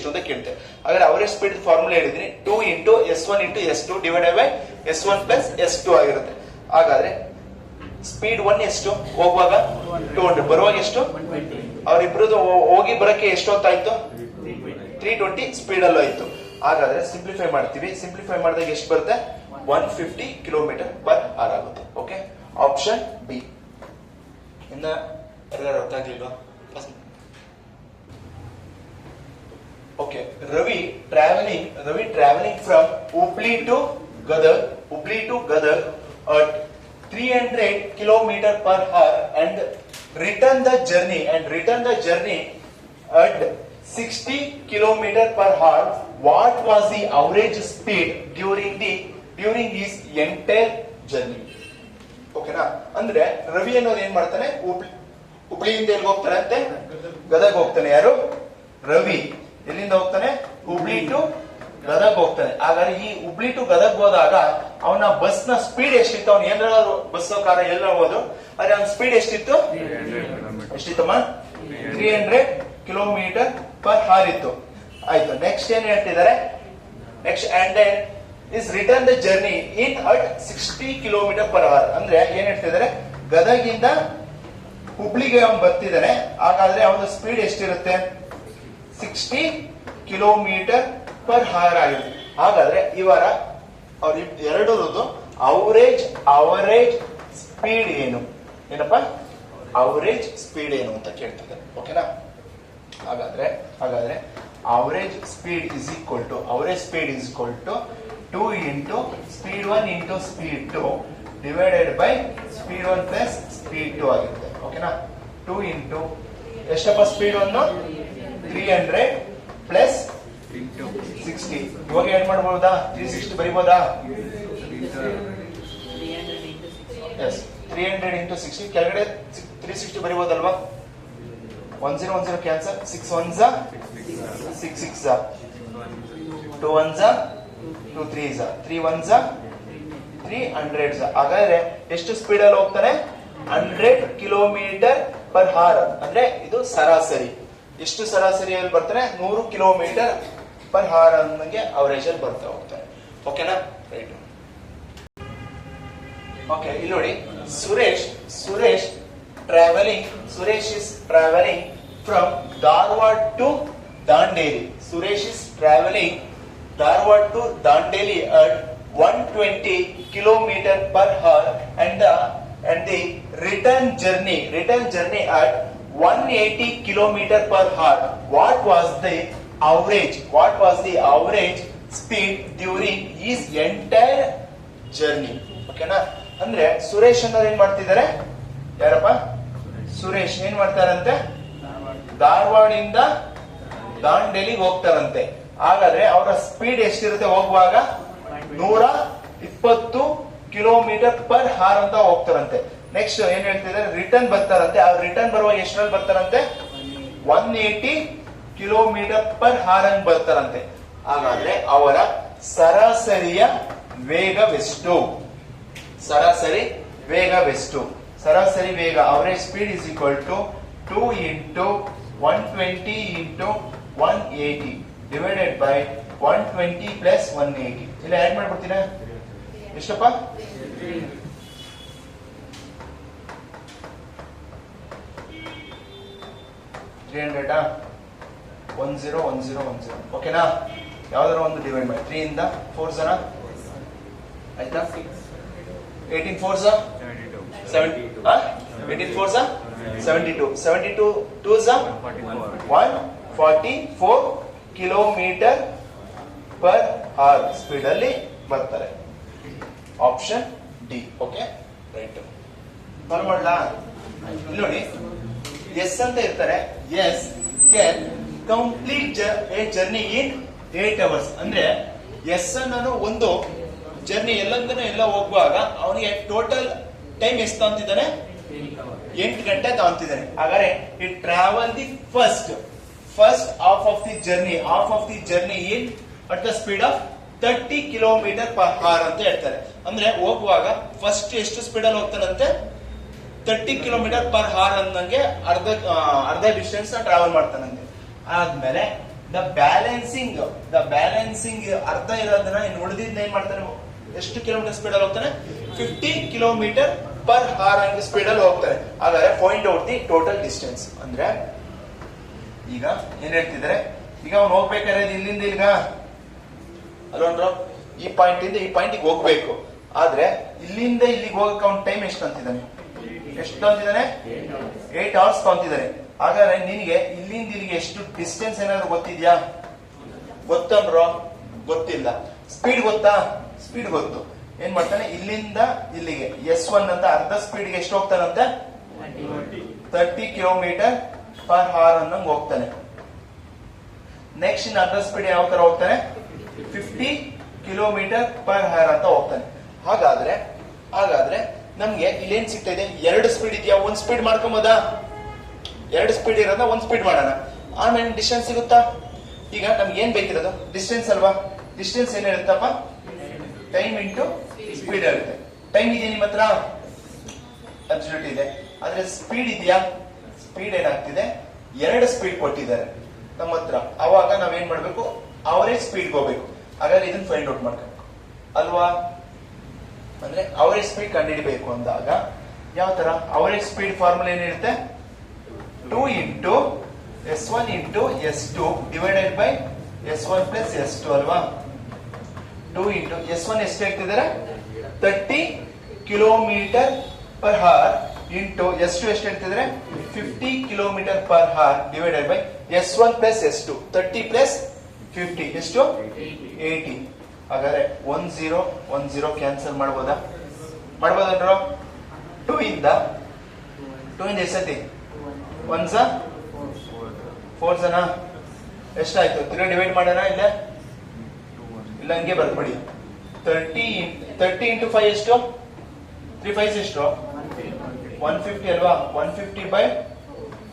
S1: ಅಂತ ಕೇಳ್ತೇವೆ. ಹಾಗಾದ್ರೆ ಅವರೇಜ್ ಸ್ಪೀಡ್ ಫಾರ್ಮುಲಾ ಹೇಳಿದ್ರಿ. 2 into S1 into S2 divided by S1 plus S2 ಆಗಿರುತ್ತೆ. ಹಾಗಾದ್ರೆ ಸ್ಪೀಡ್ 1 ಎಷ್ಟು? ಹೋಗುವಾಗ 200, ಬರುವಾಗ ಎಷ್ಟು? ಅವರಿಬ್ರದ್ದು ಹೋಗಿ ಬರಕ್ಕೆ ಎಷ್ಟು ಹೊತ್ತಾಯ್ತು? 320 ಸ್ಪೀಡ್ ಅಲ್ಲೂ ಆಯ್ತು. ಹಾಗಾದ್ರೆ ಸಿಂಪ್ಲಿಫೈ ಮಾಡ್ತೀವಿ. ಸಿಂಪ್ಲಿಫೈ ಮಾಡಿದಾಗ ಎಷ್ಟು ಬರುತ್ತೆ? 150 ಕಿಲೋಮೀಟರ್ ಪರ್ ಅವರ್ ಆಗುತ್ತೆ. Okay, option B. ಇನ್ನ ಎಲ್ಲರೂ ಗೊತ್ತಾಗ್ಲಿಲ್ವಾ? Okay, Ravi traveling from Hubli to Gadag at 300 km per hour and return the journey at 60 km per hour. What was the average speed during his entire journey? ಓಕೆನಾ? ಅಂದ್ರೆ ರವಿ ಅನ್ನೋರು ಏನ್ ಮಾಡ್ತಾನೆ, ಹುಬ್ಳಿಯಿಂದ ಎಲ್ಲಿಗೆ ಹೋಗ್ತಾನೆ ಅಂತೆ? ಗದಗ್ ಹೋಗ್ತಾನೆ. ಯಾರು? ರವಿ ಎಲ್ಲಿಂದ ಹೋಗ್ತಾನೆ? ಹುಬ್ಳಿ ಟು ಗದಗ್ ಹೋಗ್ತಾನೆ. ಹಾಗಾದ್ರೆ ಈ ಹುಬ್ಳಿ ಟು ಗದಗ್ ಹೋದಾಗ ಅವನ ಬಸ್ ನ ಸ್ಪೀಡ್ ಎಷ್ಟಿತ್ತು? ಅವ್ನು ಏನಾದ್ರು ಬಸ್ ಕಾರ ಎಲ್ಲ ಹೋಗೋದು, ಆದ್ರೆ ಅವನ ಸ್ಪೀಡ್ ಎಷ್ಟಿತ್ತಮ್ಮ? 300 ಕಿಲೋಮೀಟರ್ ಪರ್ ಹಾರ್ ಇತ್ತು. ಆಯ್ತು. ನೆಕ್ಸ್ಟ್ ಏನ್ ಹೇಳ್ತಿದ್ದಾರೆ? Next and is return the journey in at 60 kilometre per hour. ಅಂದ್ರೆ ಏನ್ ಹೇಳ್ತಿದ್ದಾರೆ? ಗದಗಿಂದ ಹುಬ್ಳಿಗೆ ಅವನು ಬರ್ತಿದ್ದಾನೆ. ಹಾಗಾದ್ರೆ ಅವನ ಸ್ಪೀಡ್ ಎಷ್ಟಿರುತ್ತೆ? 60 ಕಿಲೋಮೀಟರ್ ಪರ್ ಅವರ್ ಆಗಿರುತ್ತೆ. ಹಾಗಾದ್ರೆ ಅವ್ರ ಎರಡರದ್ದು ಅವರೇಜ್ ಸ್ಪೀಡ್ ಏನು, ಏನಪ್ಪ ಅವರೇಜ್ ಸ್ಪೀಡ್ ಏನು ಅಂತ ಕೇಳ್ತಿದ್ದಾರೆ. ಓಕೆನಾ? ಹಾಗಾದ್ರೆ average speed is equal to 2 into speed 1 into speed 2 divided by speed 1 plus speed 2 ಆಗಿರುತ್ತೆ. ಓಕೆನಾ? 2 into ಎಷ್ಟಪ್ಪ ಸ್ಪೀಡ್ 1 300 ಪ್ಲಸ್ 60. ಇವಾಗ ಏನ್ ಮಾಡ್ಬೋದಾ? 360 ಬರಿಬೋದಾ? ಎಸ್, 300 into 60 ಕೆಳಗಡೆ 360 ಬರಿಬೋದಲ್ವಾ? 1010 cancel, 6 1s 6 6s 2 1s 2 3s 3 1s 300s. ಹಾಗಾದ್ರೆ ಎಷ್ಟು ಸ್ಪೀಡ್ ಅಲ್ಲಿ ಹೋಗ್ತಾನೆ? 100 ಕಿಲೋಮೀಟರ್ ಪರ್ ಹಾರ್. ಅಂದ್ರೆ ಇದು ಸರಾಸರಿ. ಎಷ್ಟು ಸರಾಸರಿಯಲ್ಲಿ ಬರ್ತಾನೆ? 100 ಕಿಲೋಮೀಟರ್ ಪರ್ ಹಾರ್ ಅನ್ನಂಗೆ ಅವರೇಜ್ ಅಲ್ಲಿ ಬರ್ತಾ ಹೋಗ್ತಾನೆ. ಓಕೆನಾ? ರೈಟ್. ಓಕೆ, ಇಲ್ಲಿ ನೋಡಿ, Suresh is traveling from Dharwad to Dandeli. Suresh is traveling Dharwad to Dandeli at 120 kilometer per hour and the return journey at 180 kilometer per hour. What was the average speed during his entire journey? ಓಕೆನಾ? ಅಂದ್ರೆ ಸುರೇಶ್ ಅನ್ನೋರು ಏನ್ ಮಾಡ್ತಿದ್ದಾರೆ? ಯಾರಪ್ಪ? ಸುರೇಶ್ ಏನ್ ಮಾಡ್ತಾರಂತೆ? ಧಾರವಾಡಿಂದ ದಾಂಡೇಲಿಗೆ ಹೋಗ್ತಾರಂತೆ. ಹಾಗಾದ್ರೆ ಅವರ ಸ್ಪೀಡ್ ಎಷ್ಟಿರುತ್ತೆ ಹೋಗುವಾಗ? 120 ಕಿಲೋಮೀಟರ್ ಪರ್ ಹಾರ್ ಅಂತ ಹೋಗ್ತಾರಂತೆ. ನೆಕ್ಸ್ಟ್ ಏನ್ ಹೇಳ್ತಿದ್ದಾರೆ? ರಿಟರ್ನ್ ಬರ್ತಾರಂತೆ. ಆ ರಿಟರ್ನ್ ಬರುವಾಗ ಎಷ್ಟರಲ್ಲಿ ಬರ್ತಾರಂತೆ? 180 ಕಿಲೋಮೀಟರ್ ಪರ್ ಹಾರ್ ಅಂತ ಬರ್ತಾರಂತೆ. ಹಾಗಾದ್ರೆ ಅವರ ಸರಾಸರಿಯ ವೇಗವೆಷ್ಟು? ಸರಾಸರಿ ವೇಗ average speed is equal to 2 into 120 into 180 divided by 120 plus 180. ಇಲ್ಲ ಆಡ್ ಮಾಡ್ಬಿಡ್ತೀರಾ? ಎಷ್ಟಪ್ಪ? 300 101010. ಓಕೆನಾ? ಯಾವ್ದಾರ ಒಂದು ಡಿವೈಡ್ ಮಾಡಿ 3 ಇಂದ 4 ಜನ ಆಯ್ತಾ? 18 4s 72 2s 144 kilometre per hour speed ಅಲ್ಲಿ ಬರ್ತಾರೆ. Option D. Okay, right. Follow ಮಾಡ್ಲಾ? ಇಲ್ಲಿ ನೋಡಿ, ಎಸ್ ಅಂತ ಇರ್ತಾರೆ. S can complete a journey in 8 hours. ಅಂದ್ರೆ ಎಸ್ ಅನ್ನೋ ಒಂದು ಜರ್ನಿ ಎಲ್ಲ ಹೋಗುವಾಗ ಅವನಿಗೆ ಟೋಟಲ್ ಟೈಮ್ ಎಷ್ಟು ತಗೊಂತಿದ್ದಾನೆ? 8 ಗಂಟೆ ತಗೊಂತಿದ್ದಾನೆ. ಹಾಗಾದ್ರೆ ಈ travel the first half of the journey in at the speed of 30 kilometre per hour ಅಂತ ಹೇಳ್ತಾರೆ. ಅಂದ್ರೆ ಹೋಗುವಾಗ ಫಸ್ಟ್ ಎಷ್ಟು ಸ್ಪೀಡ್ ಅಲ್ಲಿ ಹೋಗ್ತಾನಂತೆ? 30 ಕಿಲೋಮೀಟರ್ ಪರ್ ಅವರ್ ಅನ್ನಂಗೆ ಅರ್ಧ ಡಿಸ್ಟೆನ್ಸ್ ಟ್ರಾವೆಲ್ ಮಾಡ್ತಾನಂತೆ. ಆದ್ಮೇಲೆ ದ ಬ್ಯಾಲೆನ್ಸಿಂಗ್ ಅರ್ಧ ಇರೋದನ್ನ ಇನ್ನು ಉಳಿದಿದ್ದ ಏನ್ ಮಾಡ್ತಾನೆ? ಎಷ್ಟು ಕಿಲೋಮೀಟರ್ ಸ್ಪೀಡ್ ಅಲ್ಲಿ ಹೋಗ್ತಾನೆ? 50 ಕಿಲೋಮೀಟರ್ ಪರ್ ಅವರ್ ಹಂಗೆ ಸ್ಪೀಡ್ ಅಲ್ಲಿ ಹೋಗ್ತಾರೆ. ಹಾಗಾದ್ರೆ find out the total distance. ಅಂದ್ರೆ ಈಗ ಏನ್ ಹೇಳ್ತಿದ್ದಾರೆ? ಈಗ ಅವ್ನು ಹೋಗ್ಬೇಕಾದ್ರೆ ಇಲ್ಲಿಂದ ಈಗ ಅಲ್ಲೊಂಡ್ರು ಈ ಪಾಯಿಂಟ್ ಇಂದ ಈ ಪಾಯಿಂಟ್ ಹೋಗ್ಬೇಕು. ಆದ್ರೆ ಇಲ್ಲಿಂದ ಇಲ್ಲಿಗೆ ಹೋಗಕ್ಕೆ ಅವ್ನ ಟೈಮ್ ಎಷ್ಟು ಅಂತಿದ್ದಾನೆ? 8 hours ತಗೊಂತಿದ್ದಾನೆ. ಹಾಗಾದ್ರೆ ನಿನಗೆ ಇಲ್ಲಿಂದ ಇಲ್ಲಿಗೆ ಎಷ್ಟು ಡಿಸ್ಟೆನ್ಸ್ ಏನಾದ್ರು ಗೊತ್ತಿದ್ಯಾ? ಗೊತ್ತಂದ್ರೋ? ಗೊತ್ತಿಲ್ಲ. ಸ್ಪೀಡ್ ಗೊತ್ತಾ? ಸ್ಪೀಡ್ ಗೊತ್ತು. ಏನ್ ಮಾಡ್ತಾನೆ? ಇಲ್ಲಿಂದ ಇಲ್ಲಿಗೆ S1 ಅಂತ ಅರ್ಧ ಸ್ಪೀಡ್ಗೆ ಎಷ್ಟು ಹೋಗ್ತಾನಂತೆ? 30 ಕಿಲೋಮೀಟರ್ ಪರ್ ಅವರ್ ಅನ್ನಂಗ್ ಹೋಗ್ತಾನೆ. ನೆಕ್ಸ್ಟ್ ಇನ್ ಅರ್ಧ ಸ್ಪೀಡ್ ಯಾವ ತರ ಹೋಗ್ತಾನೆ? 50 ಕಿಲೋಮೀಟರ್ ಪರ್ ಅವರ್ ಅಂತ ಹೋಗ್ತಾನೆ. ಹಾಗಾದ್ರೆ ನಮ್ಗೆ ಇಲ್ಲೇನ್ ಸಿಗ್ತಾ ಇದೆ? 2 ಸ್ಪೀಡ್ ಇದೆಯಾ? 1 ಸ್ಪೀಡ್ ಮಾಡ್ಕೊಂಬೋದಾ? 2 ಸ್ಪೀಡ್ ಇರೋದ 1 ಸ್ಪೀಡ್ ಮಾಡೋಣ. ಆಮೇಲೆ ಡಿಸ್ಟೆನ್ಸ್ ಸಿಗುತ್ತಾ? ಈಗ ನಮ್ಗೆ ಏನ್ ಬೇಕಿರೋದು? ಡಿಸ್ಟೆನ್ಸ್ ಅಲ್ವಾ? ಡಿಸ್ಟೆನ್ಸ್ ಏನಿರುತ್ತಪ್ಪ? ಟೈಮ್ ಇಂಟು ಸ್ಪೀಡ್ ಇರುತ್ತೆ. ಟೈಮ್ ಇದೆಯಾ ನಿಮ್ಮ ಹತ್ರ? ಅಬ್ಸಲ್ಯೂಟ್ ಇದೆ. ಆದ್ರೆ ಸ್ಪೀಡ್ ಇದೆಯಾ? ಸ್ಪೀಡ್ ಏನಾಗ್ತಿದೆ? 2 ಸ್ಪೀಡ್ ಕೊಟ್ಟಿದ್ದಾರೆ ನಮ್ಮ ಹತ್ರ. ಅವಾಗ ನಾವೇನ್ ಮಾಡ್ಬೇಕು? ಅವರೇಜ್ ಸ್ಪೀಡ್ ಹೋಗ್ಬೇಕು. ಹಾಗಾದ್ರೆ ಇದನ್ನ ಫೈಂಡ್ ಔಟ್ ಮಾಡ್ಬೇಕು ಅಲ್ವಾ? ಅಂದ್ರೆ ಅವರೇಜ್ ಸ್ಪೀಡ್ ಕಂಡುಹಿಡಿಬೇಕು ಅಂದಾಗ ಯಾವ ತರ? ಅವರೇಜ್ ಸ್ಪೀಡ್ ಫಾರ್ಮುಲಾ ಏನಿರುತ್ತೆ? 2 into S1 into S2 divided by S1 plus S2 ಅಲ್ವಾ? 2 into S1 ಎಷ್ಟು ಹೇಳ್ತಿದ್ದಾರೆ? 30 ಕಿಲೋಮೀಟರ್ ಪರ್ ಅವರ್ ಇಂಟು ಎಷ್ಟು ಹೇಳ್ತಿದ್ರೆ 50 kilometre per hour divided by S1 plus S2 30 plus 50 ಎಷ್ಟು 80. ಹಾಗಾದ್ರೆ 10 ಕ್ಯಾನ್ಸಲ್ ಮಾಡ್ಬೋದಾ? ಮಾಡ್ಬೋದಲ್ರೋ? 2 ಇಂದ ಎಷ್ಟೈತಿ? 1 4 ಜನ ಎಷ್ಟಾಯ್ತು? 3 ಡಿವೈಡ್ ಮಾಡೋಣ ಇಲ್ಲ ಹಂಗೆ ಬರ್ಬಿಡಿ. 30 ಇಂಟು 5 ಎಷ್ಟು? 3 5 ಎಷ್ಟು? 150 ಅಲ್ವಾ? 150 ಬೈ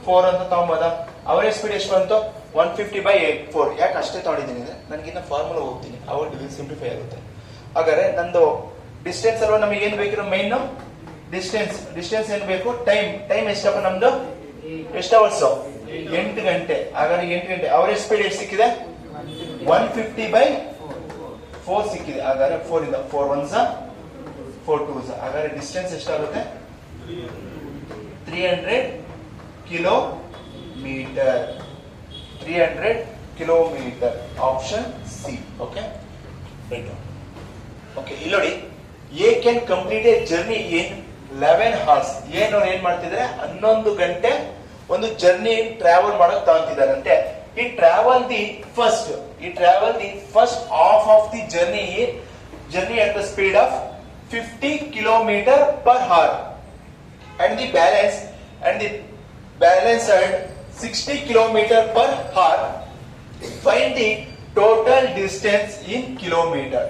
S1: 4 ಅಂತ ತಗೊಂಬೋದ? ಅವರೇಜ್ ಸ್ಪೀಡ್ ಎಷ್ಟು ಬಂತು? 150 ಬೈ 4. ಯಾಕೆ ಅಷ್ಟೇ ತಗೊಂಡಿದ್ದೀನಿ ಅಂದ್ರೆ ನನಗಿನ್ನ ಫಾರ್ಮುಲಾ ಹೋಗ್ತೀನಿ, ಅವಾಗ ಸಿಂಪ್ಲಿಫೈ ಆಗುತ್ತೆ. ಹಾಗಾದ್ರೆ ನಂದು ಡಿಸ್ಟೆನ್ಸ್ ಅಲ್ವಾ ನಮಗೆ ಏನ್ ಬೇಕಿರೋ ಮೈನ್ ಡಿಸ್ಟೆನ್ಸ್ ಏನ್ ಬೇಕು? ಟೈಮ್ ಎಷ್ಟಪ್ಪ ನಮ್ದು? ಎಷ್ಟು ಅವರ್ಸ್? 8 ಗಂಟೆ. ಹಾಗಾದ್ರೆ 8 ಗಂಟೆ ಅವರೇಜ್ ಸ್ಪೀಡ್ ಎಷ್ಟು ಸಿಕ್ಕಿದೆ? 150 ಬೈ 4 ಸಿಕ್ಕಿದೆ. ಹಾಗಾದ್ರೆ 4 ಇಂದ 4 1s 4 2s. ಹಾಗಾದ್ರೆ ಡಿಸ್ಟೆನ್ಸ್ ಎಷ್ಟಾಗುತ್ತೆ? 300 kilometre. 300 kilometre. Option C. Okay right. Okay ಇಲ್ಲಿ ನೋಡಿ, A can complete a journey in 11 hours. ಏನವ್ರು ಏನ್ ಮಾಡ್ತಿದ್ರೆ 11 ಗಂಟೆ ಒಂದು ಜರ್ನಿ ಟ್ರಾವೆಲ್ ಮಾಡಕ್ ತಗೊಂತಿದಾರಂತೆ. ಈ travel the first half of the journey at the speed of 50 kilometer per hour and the balance at 60 kilometer per hour. Find the total distance in kilometer.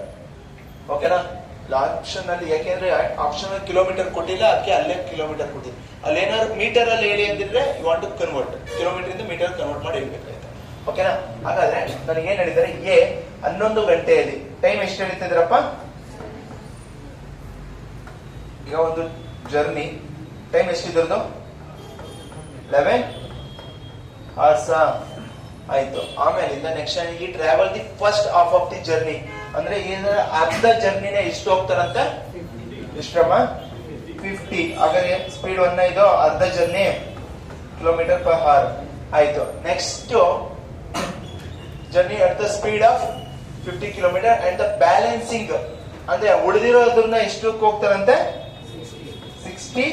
S1: ಓಕೆನಾ? Option ಅಲ್ಲಿ ಯಾಕೆಂದ್ರೆ option ಅಲ್ಲಿ kilometre ಕೊಟ್ಟಿಲ್ಲ, ಅದಕ್ಕೆ ಅಲ್ಲೇ kilometre ಕೊಟ್ಟಿಲ್ಲ. ಅಲ್ಲೇನಾದ್ರು metre ಅಲ್ಲಿ ಹೇಳಿ ಅಂತಿದ್ರೆ you want to convert, kilometre ಇಂದ ಮೀಟರ್ ಕನ್ವರ್ಟ್ ಮಾಡಿ ಹೇಳ್ಬೇಕಾಯ್ತು. ಓಕೆನಾ? ಹಾಗಾದ್ರೆ ನನಗೆ ಏನ್ ಹೇಳಿದ್ದಾರೆ? ಎ 11 ಗಂಟೆಯಲ್ಲಿ ಟೈಮ್ ಎಷ್ಟು ಹೇಳ್ತಿದ್ರಪ್ಪ? ಈಗ ಒಂದು ಜರ್ನಿ ಟೈಮ್ ಎಷ್ಟಿದ್ರದ್ದು? 11 hours ಆಯ್ತು. ಆಮೇಲಿಂದ ನೆಕ್ಸ್ಟ್ ಈ travel the first half of the journey ಅಂದ್ರೆ ಏನಾದ್ರೆ ಅರ್ಧ ಜರ್ನಿನ ಎಷ್ಟು ಹೋಗ್ತಾರಂತ? ಎಷ್ಟಮ್ಮ? 50. ಹಾಗಾದ್ರೆ ಸ್ಪೀಡ್ 1 ಇದು ಅರ್ಧ ಜರ್ನಿ ಕಿಲೋಮೀಟರ್ ಪರ್ ಅವರ್ ಆಯ್ತು. Next journey at the speed of 50 kilometre and the balancing ಅಂದ್ರೆ ಉಳಿದಿರೋದನ್ನ ಎಷ್ಟಕ್ಕೆ ಹೋಗ್ತಾರಂತೆ? 60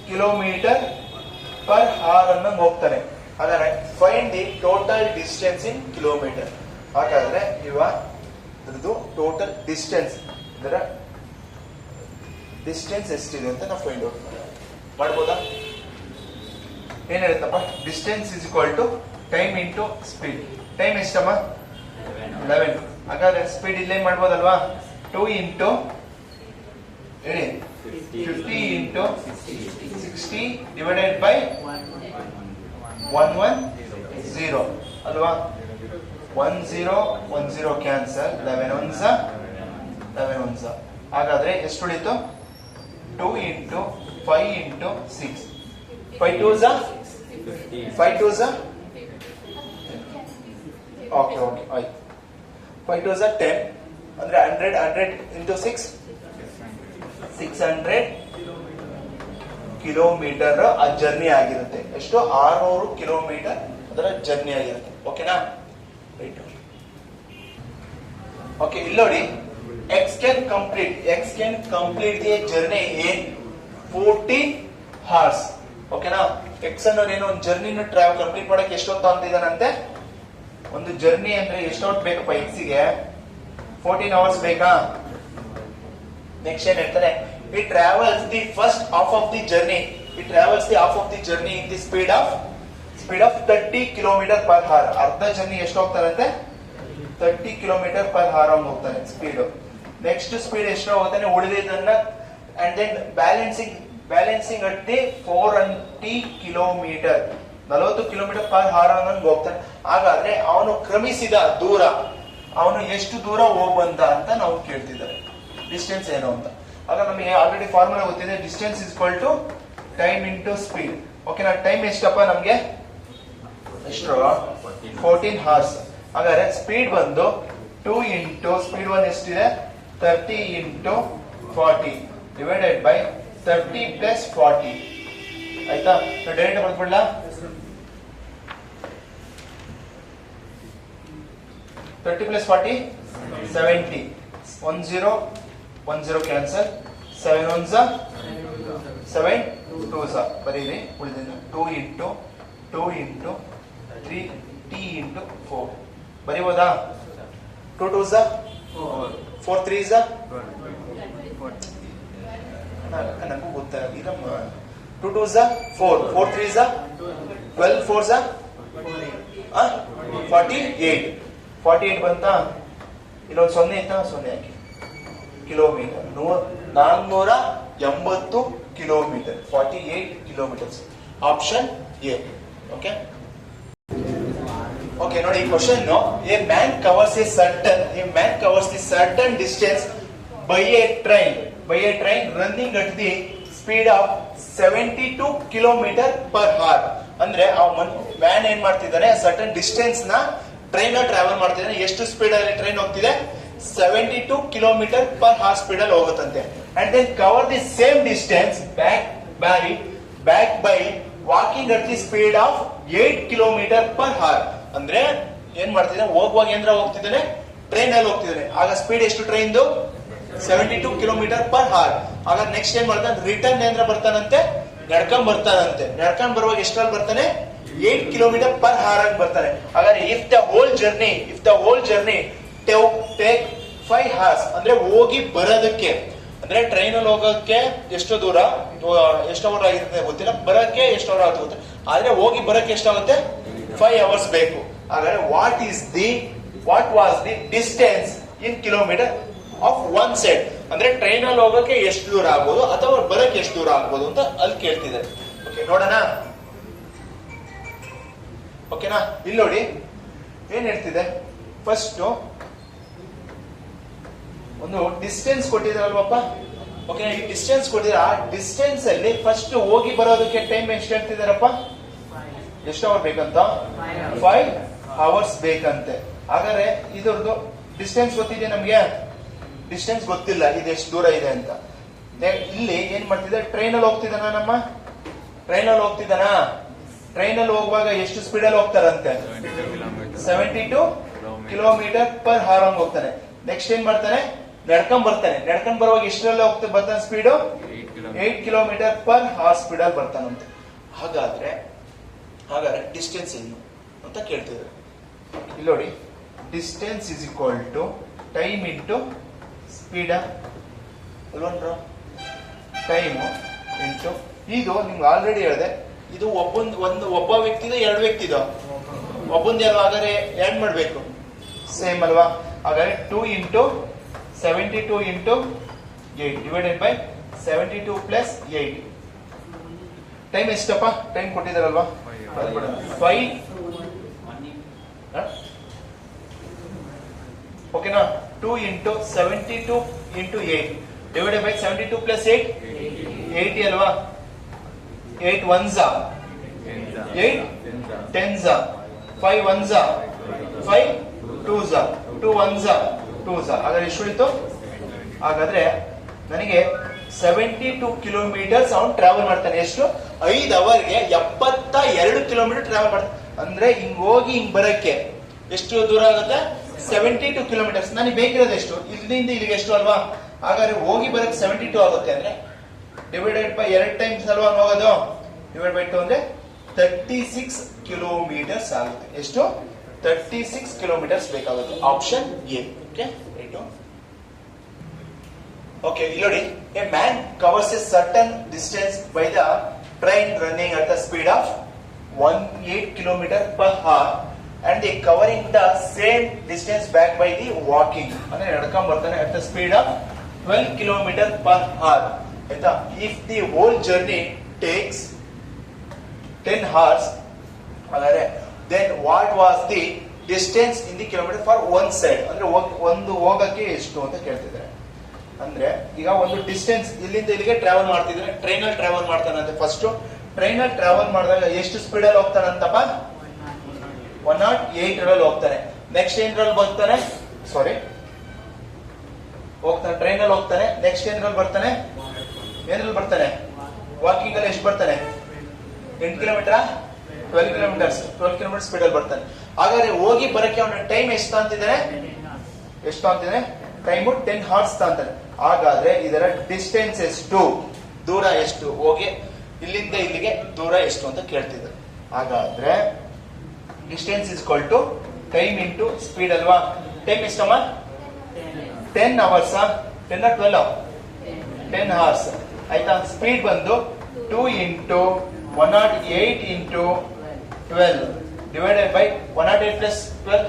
S1: ಕಿಲೋಮೀಟರ್ ಪರ್ ಅವರ್ ಅನ್ನ ಹೋಗ್ತಾರೆ. ಹಾಗಾದ್ರೆ find the total distance in kilometre. ಹಾಗಾದ್ರೆ ಇದ್ರದ್ದು ಟೋಟಲ್ ಡಿಸ್ಟೆನ್ಸ್, ಇದರ ಡಿಸ್ಟೆನ್ಸ್ ಎಷ್ಟಿದೆ ಅಂತ ನಾವು ಫೈಂಡ್ ಔಟ್ ಮಾಡ್ಬೋದಾ? ಏನ್ ಹೇಳುತ್ತಪ್ಪ? Distance is equal to time into speed. Time ಎಷ್ಟಮ್ಮ? 11. ಹಾಗಾದ್ರೆ ಸ್ಪೀಡ್ ಇಲ್ಲೇ ಮಾಡ್ಬೋದಲ್ವಾ? 2 ಇಂಟು ಹೇಳಿ 50 ಇಂಟು 60 ಡಿವೈಡೆಡ್ ಬೈ 110 ಅಲ್ವಾ? 10 ಕ್ಯಾನ್ಸಲ್. 11 1s. ಹಾಗಾದ್ರೆ ಎಷ್ಟು ಉಳಿತು? 2 ಇಂಟು 5 ಇಂಟು 6 5 2s ಓಕೆ ಆಯ್ತು. 5 2s 10 ಅಂದ್ರೆ 100 ಇಂಟು 6 600 ಕಿಲೋಮೀಟರ್ ಆ ಜರ್ನಿ ಆಗಿರುತ್ತೆ. ಎಷ್ಟು? 600 ಕಿಲೋಮೀಟರ್ ಅದರ ಜರ್ನಿ ಆಗಿರುತ್ತೆ. ಓಕೆನಾ? ರೈಟ್. ಓಕೆ ಇಲ್ಲಿ ನೋಡಿ, X can complete the journey in 14 hours. ಓಕೆನಾ? ಎಕ್ಸ್ ಅನ್ನೋರು ಏನೋ ಒಂದು ಜರ್ನಿನ ಟ್ರಾವೆಲ್ ಕಂಪ್ಲೀಟ್ ಮಾಡಕ್ಕೆ ಎಷ್ಟೊತ್ತು ಅಂತಿದ್ದಾನಂತೆ? ಒಂದು ಜರ್ನಿ ಅಂದ್ರೆ ಎಷ್ಟೊತ್ತು ಬೇಕಪ್ಪ ಎಕ್ಸಿಗೆ? 14 hours ಬೇಕಾ? ನೆಕ್ಸ್ಟ್ ಏನ್ ಹೇಳ್ತಾರೆ? He travels the first half of the journey in the speed of 30 kilometer per hour. ಅರ್ಧ ಜರ್ನಿ ಎಷ್ಟು ಹೋಗ್ತಾರಂತೆ? 30 kilometer per hour ಹೋಗ್ತಾನೆ ಸ್ಪೀಡ್. ನೆಕ್ಸ್ಟ್ ಸ್ಪೀಡ್ ಎಷ್ಟು ಹೋಗ್ತಾನೆ ಉಳಿದಿದ್ದನ್ನ and then balancing at the 400 kilometer 40 kilometer per hour ಹೋಗ್ತಾನೆ. ಹಾಗಾದ್ರೆ ಅವನು ಕ್ರಮಿಸಿದ ದೂರ, ಅವನು ಎಷ್ಟು ದೂರ ಹೋಗ್ಬಂದ ಅಂತ ನಾವು ಕೇಳ್ತಿದ್ದಾರೆ. ಡಿಸ್ಟೆನ್ಸ್ ಏನು ಅಂತ. ಆಗ ನಮಗೆ ಆಲ್ರೆಡಿ ಫಾರ್ಮುಲಾ ಗೊತ್ತಿದೆ. Distance is equal to time into speed. ಓಕೆನಾ? ಟೈಮ್ ಎಷ್ಟಪ್ಪ ನಮ್ಗೆ? ಎಷ್ಟು? 14 hours. ಹಾಗಾದ್ರೆ ಸ್ಪೀಡ್ ಬಂದು 2 ಇಂಟು ಸ್ಪೀಡ್ 1 ಎಷ್ಟಿದೆ? 30 ಇಂಟು 40 ಡಿವೈಡೆಡ್ ಬೈ 30 ಪ್ಲಸ್ 40 ಆಯ್ತಾ? ಡೈರೆಕ್ಟ್ ಬರ್ಬಿಡ್ಲಾ? 30 ಪ್ಲಸ್ 40 70 10 1 0 ಕ್ಯಾನ್ಸಲ್, 7 1 7 2 ಬರೀರಿ. ಉಳಿದಿಲ್ಲ 2 ಇಂಟು 2 ಇಂಟು 3 t ಇಂಟು 4 ಬರೀಬೋದಾ? 2 2 4 3 ನನಗೂ ಗೊತ್ತಾಗಿರಮ್ಮ. 2 2 4 4 3 12 4 48 48 ಬಂತಾ? ಇಲ್ಲೊಂದು 0 ಐತಾ? 0 ಹಾಕಿ. Kilometer 480 kilometer, 48 kilometers. Option A. Okay okay ನೋಡಿ ಈ question. A man covers the certain distance by a train running at the speed of 72 kilometer per hour. ಅಂದ್ರೆ ಆ ಮ್ಯಾನ್ ಏನ್ ಮಾಡ್ತಿದ್ದಾನೆ, ಸರ್ಟನ್ ಡಿಸ್ಟೆನ್ಸ್ ನ ಟ್ರೈನ್ ಟ್ರಾವೆಲ್ ಮಾಡ್ತಿದ್ದಾನೆ. ಎಷ್ಟು ಸ್ಪೀಡ್ ಅಲ್ಲಿ ಟ್ರೈನ್ ಹೋಗ್ತಿದೆ? 72 ಕಿಲೋಮೀಟರ್ ಪರ್ ಅವರ್ ಸ್ಪೀಡ್ ಅಲ್ಲಿ ಹೋಗುತ್ತಂತೆ. And then cover the same distance back by walking at the speed of 8 kilometer per hour. ಅಂದ್ರೆ ಏನ್ ಮಾಡ್ತಿದ್ದಾನೆ, ಹೋಗುವಾಗ ಏನ್ರ ಹೋಗ್ತಿದ್ದಾನೆ, ಟ್ರೈನ್ ಅಲ್ಲಿ ಹೋಗ್ತಿದ್ದಾನೆ. ಆಗ ಸ್ಪೀಡ್ ಎಷ್ಟು ಟ್ರೈನ್ದು? 72 ಕಿಲೋಮೀಟರ್ ಪರ್ ಅವರ್. ಆಗ ನೆಕ್ಸ್ಟ್ ಏನ್ ಮಾಡ್ತಾನೆ, ರಿಟರ್ನ್ ಏನ್ರ ಬರ್ತಾನಂತೆ, ನಡ್ಕೊಂಡ್ ಬರ್ತಾನಂತೆ. ನಡ್ಕೊಂಡ್ ಬರುವಾಗ ಎಷ್ಟಲ್ಲಿ ಬರ್ತಾನೆ? 8 ಕಿಲೋಮೀಟರ್ ಪರ್ ಅವರ್ ಆಗಿ ಬರ್ತಾನೆ. ಹಾಗಾದ್ರೆ if the whole journey take 5 hours, ಅಂದ್ರೆ ಹೋಗಿ ಬರೋದಕ್ಕೆ, ಅಂದ್ರೆ ಟ್ರೈನ್ ಅಲ್ಲಿ ಹೋಗೋಕೆ ಎಷ್ಟು ದೂರ, ಎಷ್ಟು ಅವರ್ ಆಗಿರುತ್ತೆ ಗೊತ್ತಿಲ್ಲ, ಬರಕ್ಕೆ ಎಷ್ಟು ಅವರ್ ಆಗುತ್ತೆ. ಆದ್ರೆ ಹೋಗಿ ಬರಕ್ಕೆ ಎಷ್ಟಾಗುತ್ತೆ? 5 hours ಬೇಕು. ಹಾಗಾದ್ರೆ what was the distance in kilometre of one side? ಅಂದ್ರೆ ಟ್ರೈನ್ ಅಲ್ಲಿ ಹೋಗೋಕೆ ಎಷ್ಟು ದೂರ ಆಗ್ಬೋದು ಅಥವಾ ಬರಕ್ಕೆ ಎಷ್ಟು ದೂರ ಆಗ್ಬೋದು ಅಂತ ಅಲ್ಲಿ ಕೇಳ್ತಿದ್ದಾರೆ. ಓಕೆ ನೋಡೋಣ. ಓಕೆನಾ? ಇಲ್ಲಿ ನೋಡಿ ಏನ್ ಹೇಳ್ತಿದೆ. ಫಸ್ಟ್ ಒಂದು ಡಿಸ್ಟೆನ್ಸ್ ಕೊಟ್ಟಿದಾರಲ್ವಪ್ಪ. ಓಕೆ, ಈ ಡಿಸ್ಟೆನ್ಸ್ ಕೊಟ್ಟಿದ್ರೆ ಆ ಡಿಸ್ಟೆನ್ಸ್ ಅಲ್ಲಿ ಫಸ್ಟ್ ಹೋಗಿ ಬರೋದಕ್ಕೆ ಟೈಮ್ ಎಷ್ಟು ಹೇಳ್ತಿದಾರಪ್ಪ? ಎಷ್ಟು ಅವರ್ ಬೇಕಂತ? 5 hours ಬೇಕಂತೆ. ಹಾಗಾದ್ರೆ ಇದ್ರದ್ದು ಡಿಸ್ಟೆನ್ಸ್ ಗೊತ್ತಿದೆ ನಮ್ಗೆ? ಡಿಸ್ಟೆನ್ಸ್ ಗೊತ್ತಿಲ್ಲ ಇದು ಎಷ್ಟು ದೂರ ಇದೆ ಅಂತ. ಇಲ್ಲಿ ಏನ್ ಮಾಡ್ತಿದ್ದೆ, ಟ್ರೈನ್ ಅಲ್ಲಿ ಹೋಗ್ತಿದ್ದಾನ ಟ್ರೈನ್ ಅಲ್ಲಿ ಹೋಗುವಾಗ ಎಷ್ಟು ಸ್ಪೀಡ್ ಅಲ್ಲಿ ಹೋಗ್ತಾರಂತೆ? 72 ಕಿಲೋಮೀಟರ್ ಪರ್ ಅವರ್ ಹಂಗ್ ಹೋಗ್ತಾನೆ. ನೆಕ್ಸ್ಟ್ ಏನ್ ಮಾಡ್ತಾನೆ, ನಡ್ಕೊಂಡ್ ಬರುವಾಗ ಎಷ್ಟರಲ್ಲಿ ಬರ್ತಾನೆ speed? 8 kilometer per hour speed ಅಲ್ಲಿ ಬರ್ತಾನಂತೆ. ಹಾಗಾದ್ರೆ ಡಿಸ್ಟೆನ್ಸ್ ಏನು ಅಂತ ಕೇಳ್ತಿದ್ದಾರೆ. ಇಲ್ಲಿ ನೋಡಿ, distance is equal to time into speed ಅಲ್ವನ್ರ? ಟೈಮು ಇಂಟು ಇದು ನಿಮ್ಗೆ ಆಲ್ರೆಡಿ ಹೇಳಿದೆ. ಇದು ಒಬ್ಬ ವ್ಯಕ್ತಿದ 2 ವ್ಯಕ್ತಿದ? ಒಬ್ಬಂದ ಹಾಗಾದ್ರೆ ಏನ್ ಮಾಡ್ಬೇಕು? ಸೇಮ್ ಅಲ್ವಾ? ಹಾಗಾದ್ರೆ 2 into 72 into 8 divided by 72 plus 8. Time ಎಷ್ಟಪ್ಪ? ಟೈಮ್ ಕೊಟ್ಟಿದಾರಲ್ವಾ? 5. ಓಕೆನಾ? 2 into 72 into 8 divided by 72 plus 8 80 ಅಲ್ವಾ? 8 1s 8 10s 5 1s 5 2s 2 1s 2s. ಹಾಗಾದ್ರೆ ಎಷ್ಟು ಉಳಿತು? ಹಾಗಾದ್ರೆ ನನಗೆ 72 ಕಿಲೋಮೀಟರ್ಸ್ ಅವನು ಟ್ರಾವೆಲ್ ಮಾಡ್ತಾನೆ. ಎಷ್ಟು? 5 ಅವರ್ಗೆ 72 ಕಿಲೋಮೀಟರ್ ಟ್ರಾವೆಲ್ ಮಾಡ್ತಾನೆ. ಅಂದ್ರೆ ಹಿಂಗ್ ಹೋಗಿ ಹಿಂಗ್ ಬರಕ್ಕೆ ಎಷ್ಟು ದೂರ ಆಗುತ್ತೆ? 72 ಕಿಲೋಮೀಟರ್ಸ್. ನನಗೆ ಬೇಕಿರೋದು ಎಷ್ಟು? ಇಲ್ಲಿಂದ ಇಲ್ಲಿಗೆ ಎಷ್ಟು ಅಲ್ವಾ? ಹಾಗಾದ್ರೆ ಹೋಗಿ ಬರಕ್ಕೆ 72 ಆಗುತ್ತೆ. ಅಂದ್ರೆ ಡಿವೈಡೆಡ್ ಬೈ 2 ಟೈಮ್ಸ್ ಅಲ್ವಾ ಹೋಗೋದು? ಡಿವೈಡ್ ಬೈ 2 ಅಂದ್ರೆ 36 ಕಿಲೋಮೀಟರ್ಸ್ ಆಗುತ್ತೆ. ಎಷ್ಟು? 36 ಕಿಲೋಮೀಟರ್ಸ್ ಬೇಕಾಗುತ್ತೆ. Option A. Okay right. Okay ಇಲ್ಲಿ ನೋಡಿ, a man covers a certain distance by the train running at the speed of 18 kilometer per hour and the covering the same distance back by the walking. ಅಂದ್ರೆ ನಡ್ಕೊಂಡ್ ಬರ್ತಾನೆ at the speed of 12 kilometer per hour. ಆಯ್ತಾ? If the whole journey takes 10 hours, ಹಾಗಾದ್ರೆ then what was the distance in the kilometer for one side? ಅಂದ್ರೆ ಒಂದು ಹೋಗಕ್ಕೆ ಎಷ್ಟು ಅಂತ ಕೇಳ್ತಿದ್ದಾರೆ. ಅಂದ್ರೆ ಈಗ ಒಂದು ಡಿಸ್ಟೆನ್ಸ್ ಇಲ್ಲಿಂದ ಇಲ್ಲಿಗೆ ಟ್ರಾವೆಲ್ ಮಾಡ್ತಿದ್ರೆ ಟ್ರೈನ್ ಅಲ್ಲಿ ಟ್ರಾವೆಲ್ ಮಾಡ್ತಾನಂತೆ. ಫಸ್ಟ್ ಟ್ರೈನ್ ಅಲ್ಲಿ ಟ್ರಾವೆಲ್ ಮಾಡಿದಾಗ ಎಷ್ಟು ಸ್ಪೀಡ್ ಅಲ್ಲಿ ಹೋಗ್ತಾನಂತಪ್ಪ? 108 ರಲ್ಲಿ ಹೋಗ್ತಾನೆ. ನೆಕ್ಸ್ಟ್ ಏನ್ರಲ್ಲಿ ಬರ್ತಾನೆ? ಟ್ರೈನ್ ಅಲ್ಲಿ ಹೋಗ್ತಾನೆ. ನೆಕ್ಸ್ಟ್ ಏನ್ರಲ್ಲಿ ಬರ್ತಾನೆ? ವಾಕಿಂಗ್ ಅಲ್ಲಿ ಎಷ್ಟು ಬರ್ತಾನೆ? 8 ಕಿಲೋಮೀಟರ್ 12 ಕಿಲೋಮೀಟರ್ ಸ್ಪೀಡ್ ಅಲ್ಲಿ ಬರ್ತಾನೆ. ಹಾಗಾದ್ರೆ ಹೋಗಿ ಬರಕ್ಕೆ ಅವನ ಟೈಮ್ ಎಷ್ಟು ಅಂತಿದ್ದಾನೆ? ಟೈಮು 10 hours ಅಂತಾನೆ. ಹಾಗಾದ್ರೆ ಇದರ ಡಿಸ್ಟೆನ್ಸ್ ಎಷ್ಟು, ದೂರ ಎಷ್ಟು, ಹೋಗಿ ಇಲ್ಲಿಂದ ಇಲ್ಲಿಗೆ ದೂರ ಎಷ್ಟು ಅಂತ ಕೇಳ್ತಿದ್ದಾರೆ. ಹಾಗಾದ್ರೆ distance is equal to time into speed ಅಲ್ವಾ. ಟೈಮ್ ಎಷ್ಟಮ್ಮ? 10 hours. 10 or 12? 10 hours. ಆಯ್ತಾ. ಸ್ಪೀಡ್ ಬಂದು 2 into 108 into 12 divided by 108 plus 12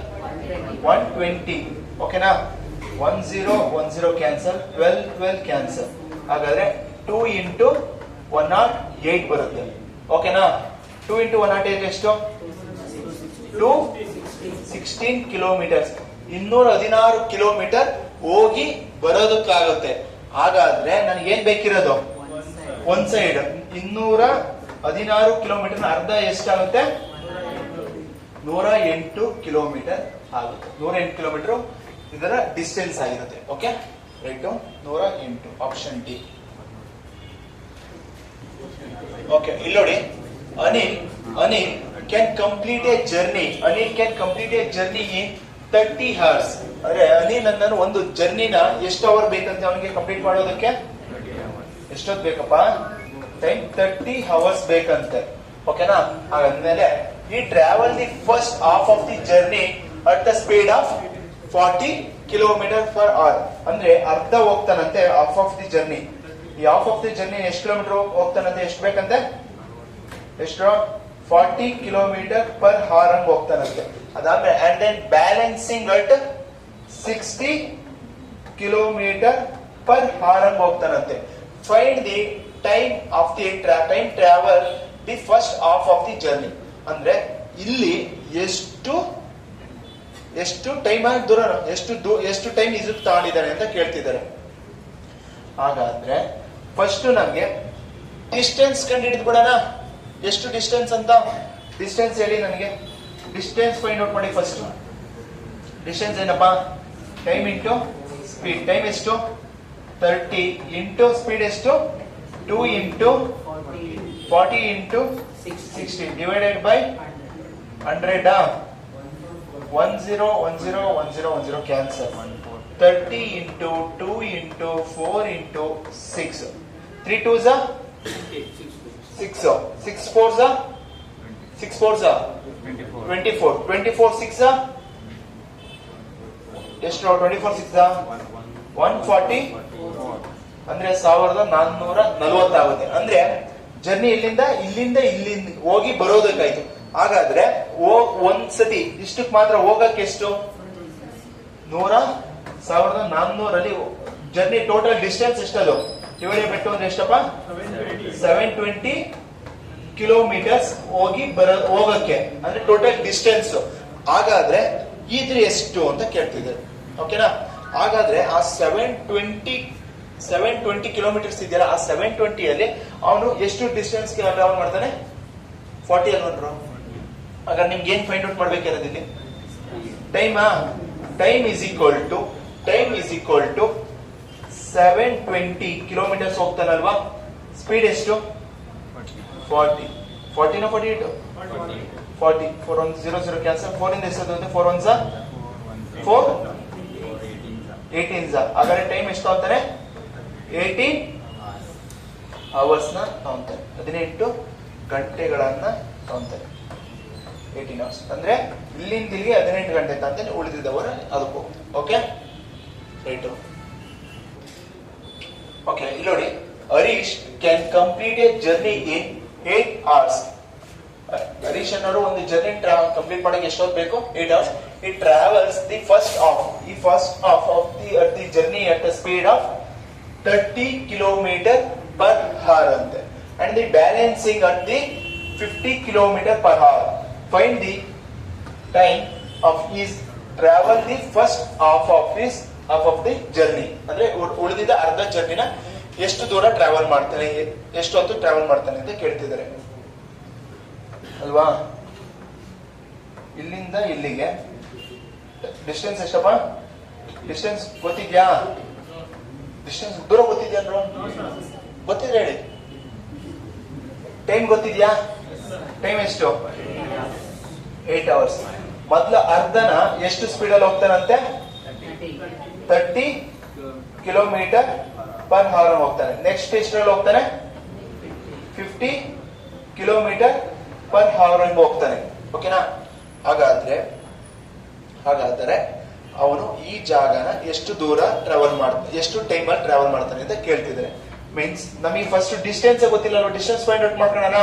S1: 120. ಓಕೆನಾ. 10 ಕ್ಯಾನ್ಸಲ್, 12 ಕ್ಯಾನ್ಸಲ್. ಹಾಗಾದ್ರೆ 2 into 108 ಬರುತ್ತೆ. ಓಕೆನಾ. 2 into 108 ಎಷ್ಟು? 216 ಕಿಲೋಮೀಟರ್ಸ್. 216 ಕಿಲೋಮೀಟರ್ ಹೋಗಿ ಬರೋದಕ್ಕಾಗುತ್ತೆ. ಹಾಗಾದ್ರೆ ನನಗೆ ಏನ್ ಬೇಕಿರೋದು? ಒಂದ್ ಸೈಡ್ 216 ಕಿಲೋಮೀಟರ್ ಅರ್ಧ ಎಷ್ಟಾಗುತ್ತೆ? 108 ಕಿಲೋಮೀಟರ್ ಆಗುತ್ತೆ. 108 ಕಿಲೋಮೀಟರ್ ಇದರ ಡಿಸ್ಟೆನ್ಸ್ ಆಗಿರುತ್ತೆ. Okay, right. 108 option D. Okay, ಇಲ್ಲಿ ನೋಡಿ. Anil can complete a journey. Anil can complete a journey in 30 hours. ಅಂದ್ರೆ ಅನಿಲ್ ನನ್ನ ಒಂದು ಜರ್ನಿನ ಎಷ್ಟು ಅವರ್ ಬೇಕಂತ ಅವನಿಗೆ ಕಂಪ್ಲೀಟ್ ಮಾಡೋದಕ್ಕೆ? ಎಷ್ಟೊತ್ತು ಬೇಕಪ್ಪ? ಟೈಮ್ 30 hours ಬೇಕಂತೆ. ಓಕೆನಾ. ಹಾಗಾದ್ಮೇಲೆ ಈ travel the first half of the journey at the speed of 40 km/h. ಅಂದ್ರೆ ಅರ್ಧ ಹೋಗ್ತಾನಂತೆ ಹಾಫ್ ಆಫ್ ದಿ ಜರ್ನಿ. ಈ ಹಾಫ್ ಆಫ್ ದಿ ಜರ್ನಿ ಎಷ್ಟು ಕಿಲೋಮೀಟರ್ ಹೋಗ್ತಾನಂತೆ? ಎಷ್ಟು ಬೇಕಂತೆ? ಎಷ್ಟು? 40 km/h ಹಂಗ್ ಹೋಗ್ತಾನಂತೆ. ಅದಾದ್ಮೇಲೆ and then balancing at 60 km/h ಹಂಗ್ ಹೋಗ್ತಾನಂತೆ. Find the time of the time travel the first half of the journey. ಅಂದ್ರೆ ಇಲ್ಲಿ ಎಷ್ಟು ಟೈಮ್ ದೂರ, ಎಷ್ಟು ಟೈಮ್ ಇದಕ್ಕೆ ತಗೊಂಡಿದ್ದಾರೆ ಅಂತ ಕೇಳ್ತಿದ್ದಾರೆ. ಹಾಗಾದ್ರೆ ಫಸ್ಟ್ ನಮ್ಗೆ ಡಿಸ್ಟೆನ್ಸ್ ಕಂಡು ಹಿಡಿದ್ಬಿಡೋಣ. ಎಷ್ಟು ಡಿಸ್ಟೆನ್ಸ್ ಅಂತ? ಡಿಸ್ಟೆನ್ಸ್ ಹೇಳಿ ನನಗೆ. ಡಿಸ್ಟೆನ್ಸ್ ಫೈಂಡ್ ಔಟ್ ಮಾಡಿ ಫಸ್ಟ್. ಡಿಸ್ಟೆನ್ಸ್ ಏನಪ್ಪಾ? Time into speed. ಟೈಮ್ ಎಷ್ಟು? 30 ಇಂಟು ಸ್ಪೀಡ್ ಎಷ್ಟು? 2 into 40 into 60 divided by 100. 10 cancel. 30 into 2 into 4 into 6. 3 2s are 6. 6 4s are 24. 24 6 are ಎಷ್ಟು? 24 6 are 140. ಅಂದ್ರೆ 1440 ಆಗುತ್ತೆ. ಅಂದ್ರೆ ಜರ್ನಿ ಇಲ್ಲಿಂದ ಹೋಗಿ ಬರೋದಕ್ಕಾಯ್ತು. ಹಾಗಾದ್ರೆ ಒಂದ್ಸತಿ ಇಷ್ಟಕ್ಕೆ ಮಾತ್ರ ಹೋಗಕ್ಕೆ ಎಷ್ಟು? 1400 ಜರ್ನಿ ಟೋಟಲ್ ಡಿಸ್ಟೆನ್ಸ್ ಎಷ್ಟದು? ಡಿವೈಡೆಡ್ ಬೈ 2 ಅಂದ್ರೆ ಎಷ್ಟಪ್ಪ? 720 ಕಿಲೋಮೀಟರ್ಸ್ ಹೋಗಕ್ಕೆ, ಅಂದ್ರೆ ಟೋಟಲ್ ಡಿಸ್ಟೆನ್ಸ್. ಹಾಗಾದ್ರೆ ಇದ್ರ ಎಷ್ಟು ಅಂತ ಕೇಳ್ತಿದ್ದಾರೆ. ಓಕೆನಾ. ಹಾಗಾದ್ರೆ ಆ 720 ಕಿಲೋಮೀಟರ್ಸ್ ಇದೆಯಲ್ಲ, ಆ 720 ಅಲ್ಲಿ ಅವನು ಎಷ್ಟು ಡಿಸ್ಟೆನ್ಸ್ ಟ್ರಾವೆಲ್ ಮಾಡ್ತಾನೆ? 40 ಅಲ್ವನ್ರು. ಹಾಗಾದ್ರೆ ನಿಮ್ಗೆ ಏನ್ ಫೈಂಡ್ ಔಟ್ ಮಾಡ್ಬೇಕಿರೋದು ಇಲ್ಲಿ? Time is equal to 720 kilometers ಹೋಗ್ತಾನಲ್ವಾ. ಸ್ಪೀಡ್ ಎಷ್ಟು? 40. 40 ನೋ 48? 40. 4 1 0 0 ಕ್ಯಾನ್ಸಲ್. 4 ಇಂದ ಎಷ್ಟು? 4 1s 4 18s. ಹಾಗಾದ್ರೆ ಟೈಮ್ ಎಷ್ಟು ಅಂತಾನೆ? 18 hours ನ ತಗೊಂತಾರೆ. 18 ಗಂಟೆಗಳನ್ನ ತಗೊಂತಾರೆ. 18 hours ಅಂದ್ರೆ ಇಲ್ಲಿಂದ ಇಲ್ಲಿಗೆ 18 ಗಂಟೆ ಅಂತ ಉಳಿದಿದ್ದವರು ಅದಕ್ಕೂ. Okay, right. ಓಕೆ, ಇಲ್ಲಿ ನೋಡಿ. Harish can complete a journey in 8 hours. Harish ಅನ್ನೋರು ಒಂದು ಜರ್ನಿ ಕಂಪ್ಲೀಟ್ ಮಾಡಕ್ಕೆ ಎಷ್ಟೊತ್ತು ಬೇಕು? 8 hours. It travels the first half of the journey at the speed of 30 km/h ante, and the balancing at the 50 km/h. Find the time of his travel the first half of the journey. ಅಂದ್ರೆ ಉಳಿದಿದ್ದ ಅರ್ಧ ಜರ್ನಿನ ಎಷ್ಟು ದೂರ travel ಮಾಡ್ತಾನೆ, ಎಷ್ಟು ಹೊತ್ತು travel ಮಾಡ್ತಾನೆ ಅಂತ ಕೇಳ್ತಿದ್ದಾರೆ ಅಲ್ವಾ. ಇಲ್ಲಿಂದ ಇಲ್ಲಿಗೆ ಡಿಸ್ಟೆನ್ಸ್ ಎಷ್ಟಪ್ಪ? ಡಿಸ್ಟೆನ್ಸ್ ಗೊತ್ತಿದ್ಯಾ? ಡಿಸ್ಟೆನ್ಸ್ ದೂರ ಗೊತ್ತಿದ್ಯಾ? ಗೊತ್ತಿದ್ರೆ ಹೇಳಿ. ಟೈಮ್ ಗೊತ್ತಿದ್ಯಾ? ಟೈಮ್ ಎಷ್ಟು? 8 hours. ಮೊದ್ಲ ಅರ್ಧನ ಎಷ್ಟು ಸ್ಪೀಡ್ ಅಲ್ಲಿ ಹೋಗ್ತಾನಂತೆ? 30 ಕಿಲೋಮೀಟರ್ ಪರ್ ಅವರ್ ಹೋಗ್ತಾನೆ. ನೆಕ್ಸ್ಟ್ ಎಷ್ಟರಲ್ಲಿ ಹೋಗ್ತಾನೆ? 50 ಕಿಲೋಮೀಟರ್ ಪರ್ ಅವರ್ ಹೋಗ್ತಾನೆ. ಓಕೆನಾ? ಹಾಗಾದ್ರೆ ಅವನು ಈ ಜಾಗನ ಎಷ್ಟು ದೂರ ಟ್ರಾವೆಲ್ ಮಾಡ್ತಾನೆ, ಎಷ್ಟು ಟೈಮ್ ಅಲ್ಲಿ ಟ್ರಾವೆಲ್ ಮಾಡ್ತಾನೆ ಅಂತ ಕೇಳ್ತಿದ್ದಾರೆ. ಮೀನ್ಸ್ ನಮಗೆ ಫಸ್ಟ್ ಡಿಸ್ಟೆನ್ಸ್ ಗೊತ್ತಿಲ್ಲ, ಡಿಸ್ಟೆನ್ಸ್ ಫೈಂಡ್ ಔಟ್ ಮಾಡ್ಕೊಳ್ಳೋಣ.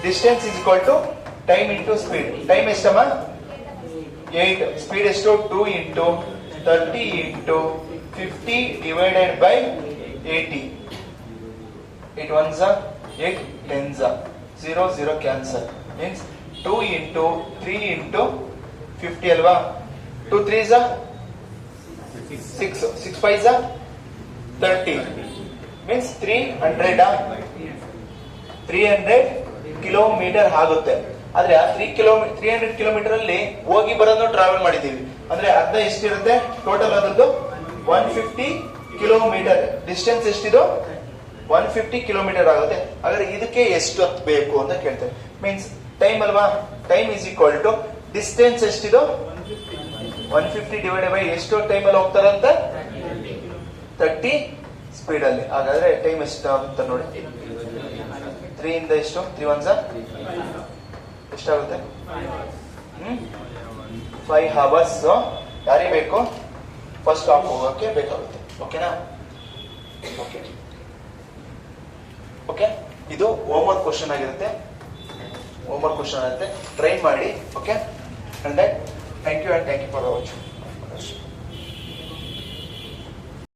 S1: Distance is equal to time into speed. Time ಎಷ್ಟಮ್ಮ? 8. ಸ್ಪೀಡ್ ಎಷ್ಟು? 2 into 30 into 50 divided by 80. 8 ones are 8 tens are 0 0 cancel. Means 2 into 3 into 50 ಅಲ್ವಾ? 2 3s are 6. 6 5s are 30. Means 300 kilometre ಆಗುತ್ತೆ. ಆದ್ರೆ 300 kilometre ಅಲ್ಲಿ ಹೋಗಿ ಬರೋದು travel ಮಾಡಿದೀವಿ ಅಂದ್ರೆ ಅರ್ಧ ಎಷ್ಟಿರುತ್ತೆ ಟೋಟಲ್ ಅದರದ್ದು? 150 ಕಿಲೋಮೀಟರ್. ಡಿಸ್ಟೆನ್ಸ್ ಎಷ್ಟಿದು? 150 ಕಿಲೋಮೀಟರ್ ಆಗುತ್ತೆ. ಹಾಗಾದ್ರೆ ಇದಕ್ಕೆ ಎಷ್ಟು ಹೊತ್ತು ಬೇಕು ಅಂತ ಕೇಳ್ತಾರೆ. ಮೀನ್ಸ್ ಟೈಮ್ ಅಲ್ವಾ? Time is equal to distance ಎಷ್ಟಿದು? 150 ಡಿವೈಡೆಡ್ ಬೈ ಎಷ್ಟು ಟೈಮ್ ಅಲ್ಲಿ ಹೋಗ್ತಾರಂತ? 30 ಸ್ಪೀಡ್ ಅಲ್ಲಿ. ಹಾಗಾದ್ರೆ ಟೈಮ್ ಎಷ್ಟು ಆಗುತ್ತೆ ನೋಡಿ. 3 ಇಂದ ಎಷ್ಟು? 3 ones are ಎಷ್ಟಾಗುತ್ತೆ? 5 hours. ಯಾರಿಗೆ ಬೇಕು? ಫಸ್ಟ್ ಹಾಫ್ ಹೋಗೋಕೆ ಬೇಕಾಗುತ್ತೆ. ಓಕೆನಾ? ಓಕೆ, ಇದು ಹೋಮ್ವರ್ಕ್ ಕ್ವಶನ್ ಆಗಿರುತ್ತೆ. ಟ್ರೈ ಮಾಡಿ. Okay, and thank you for watching.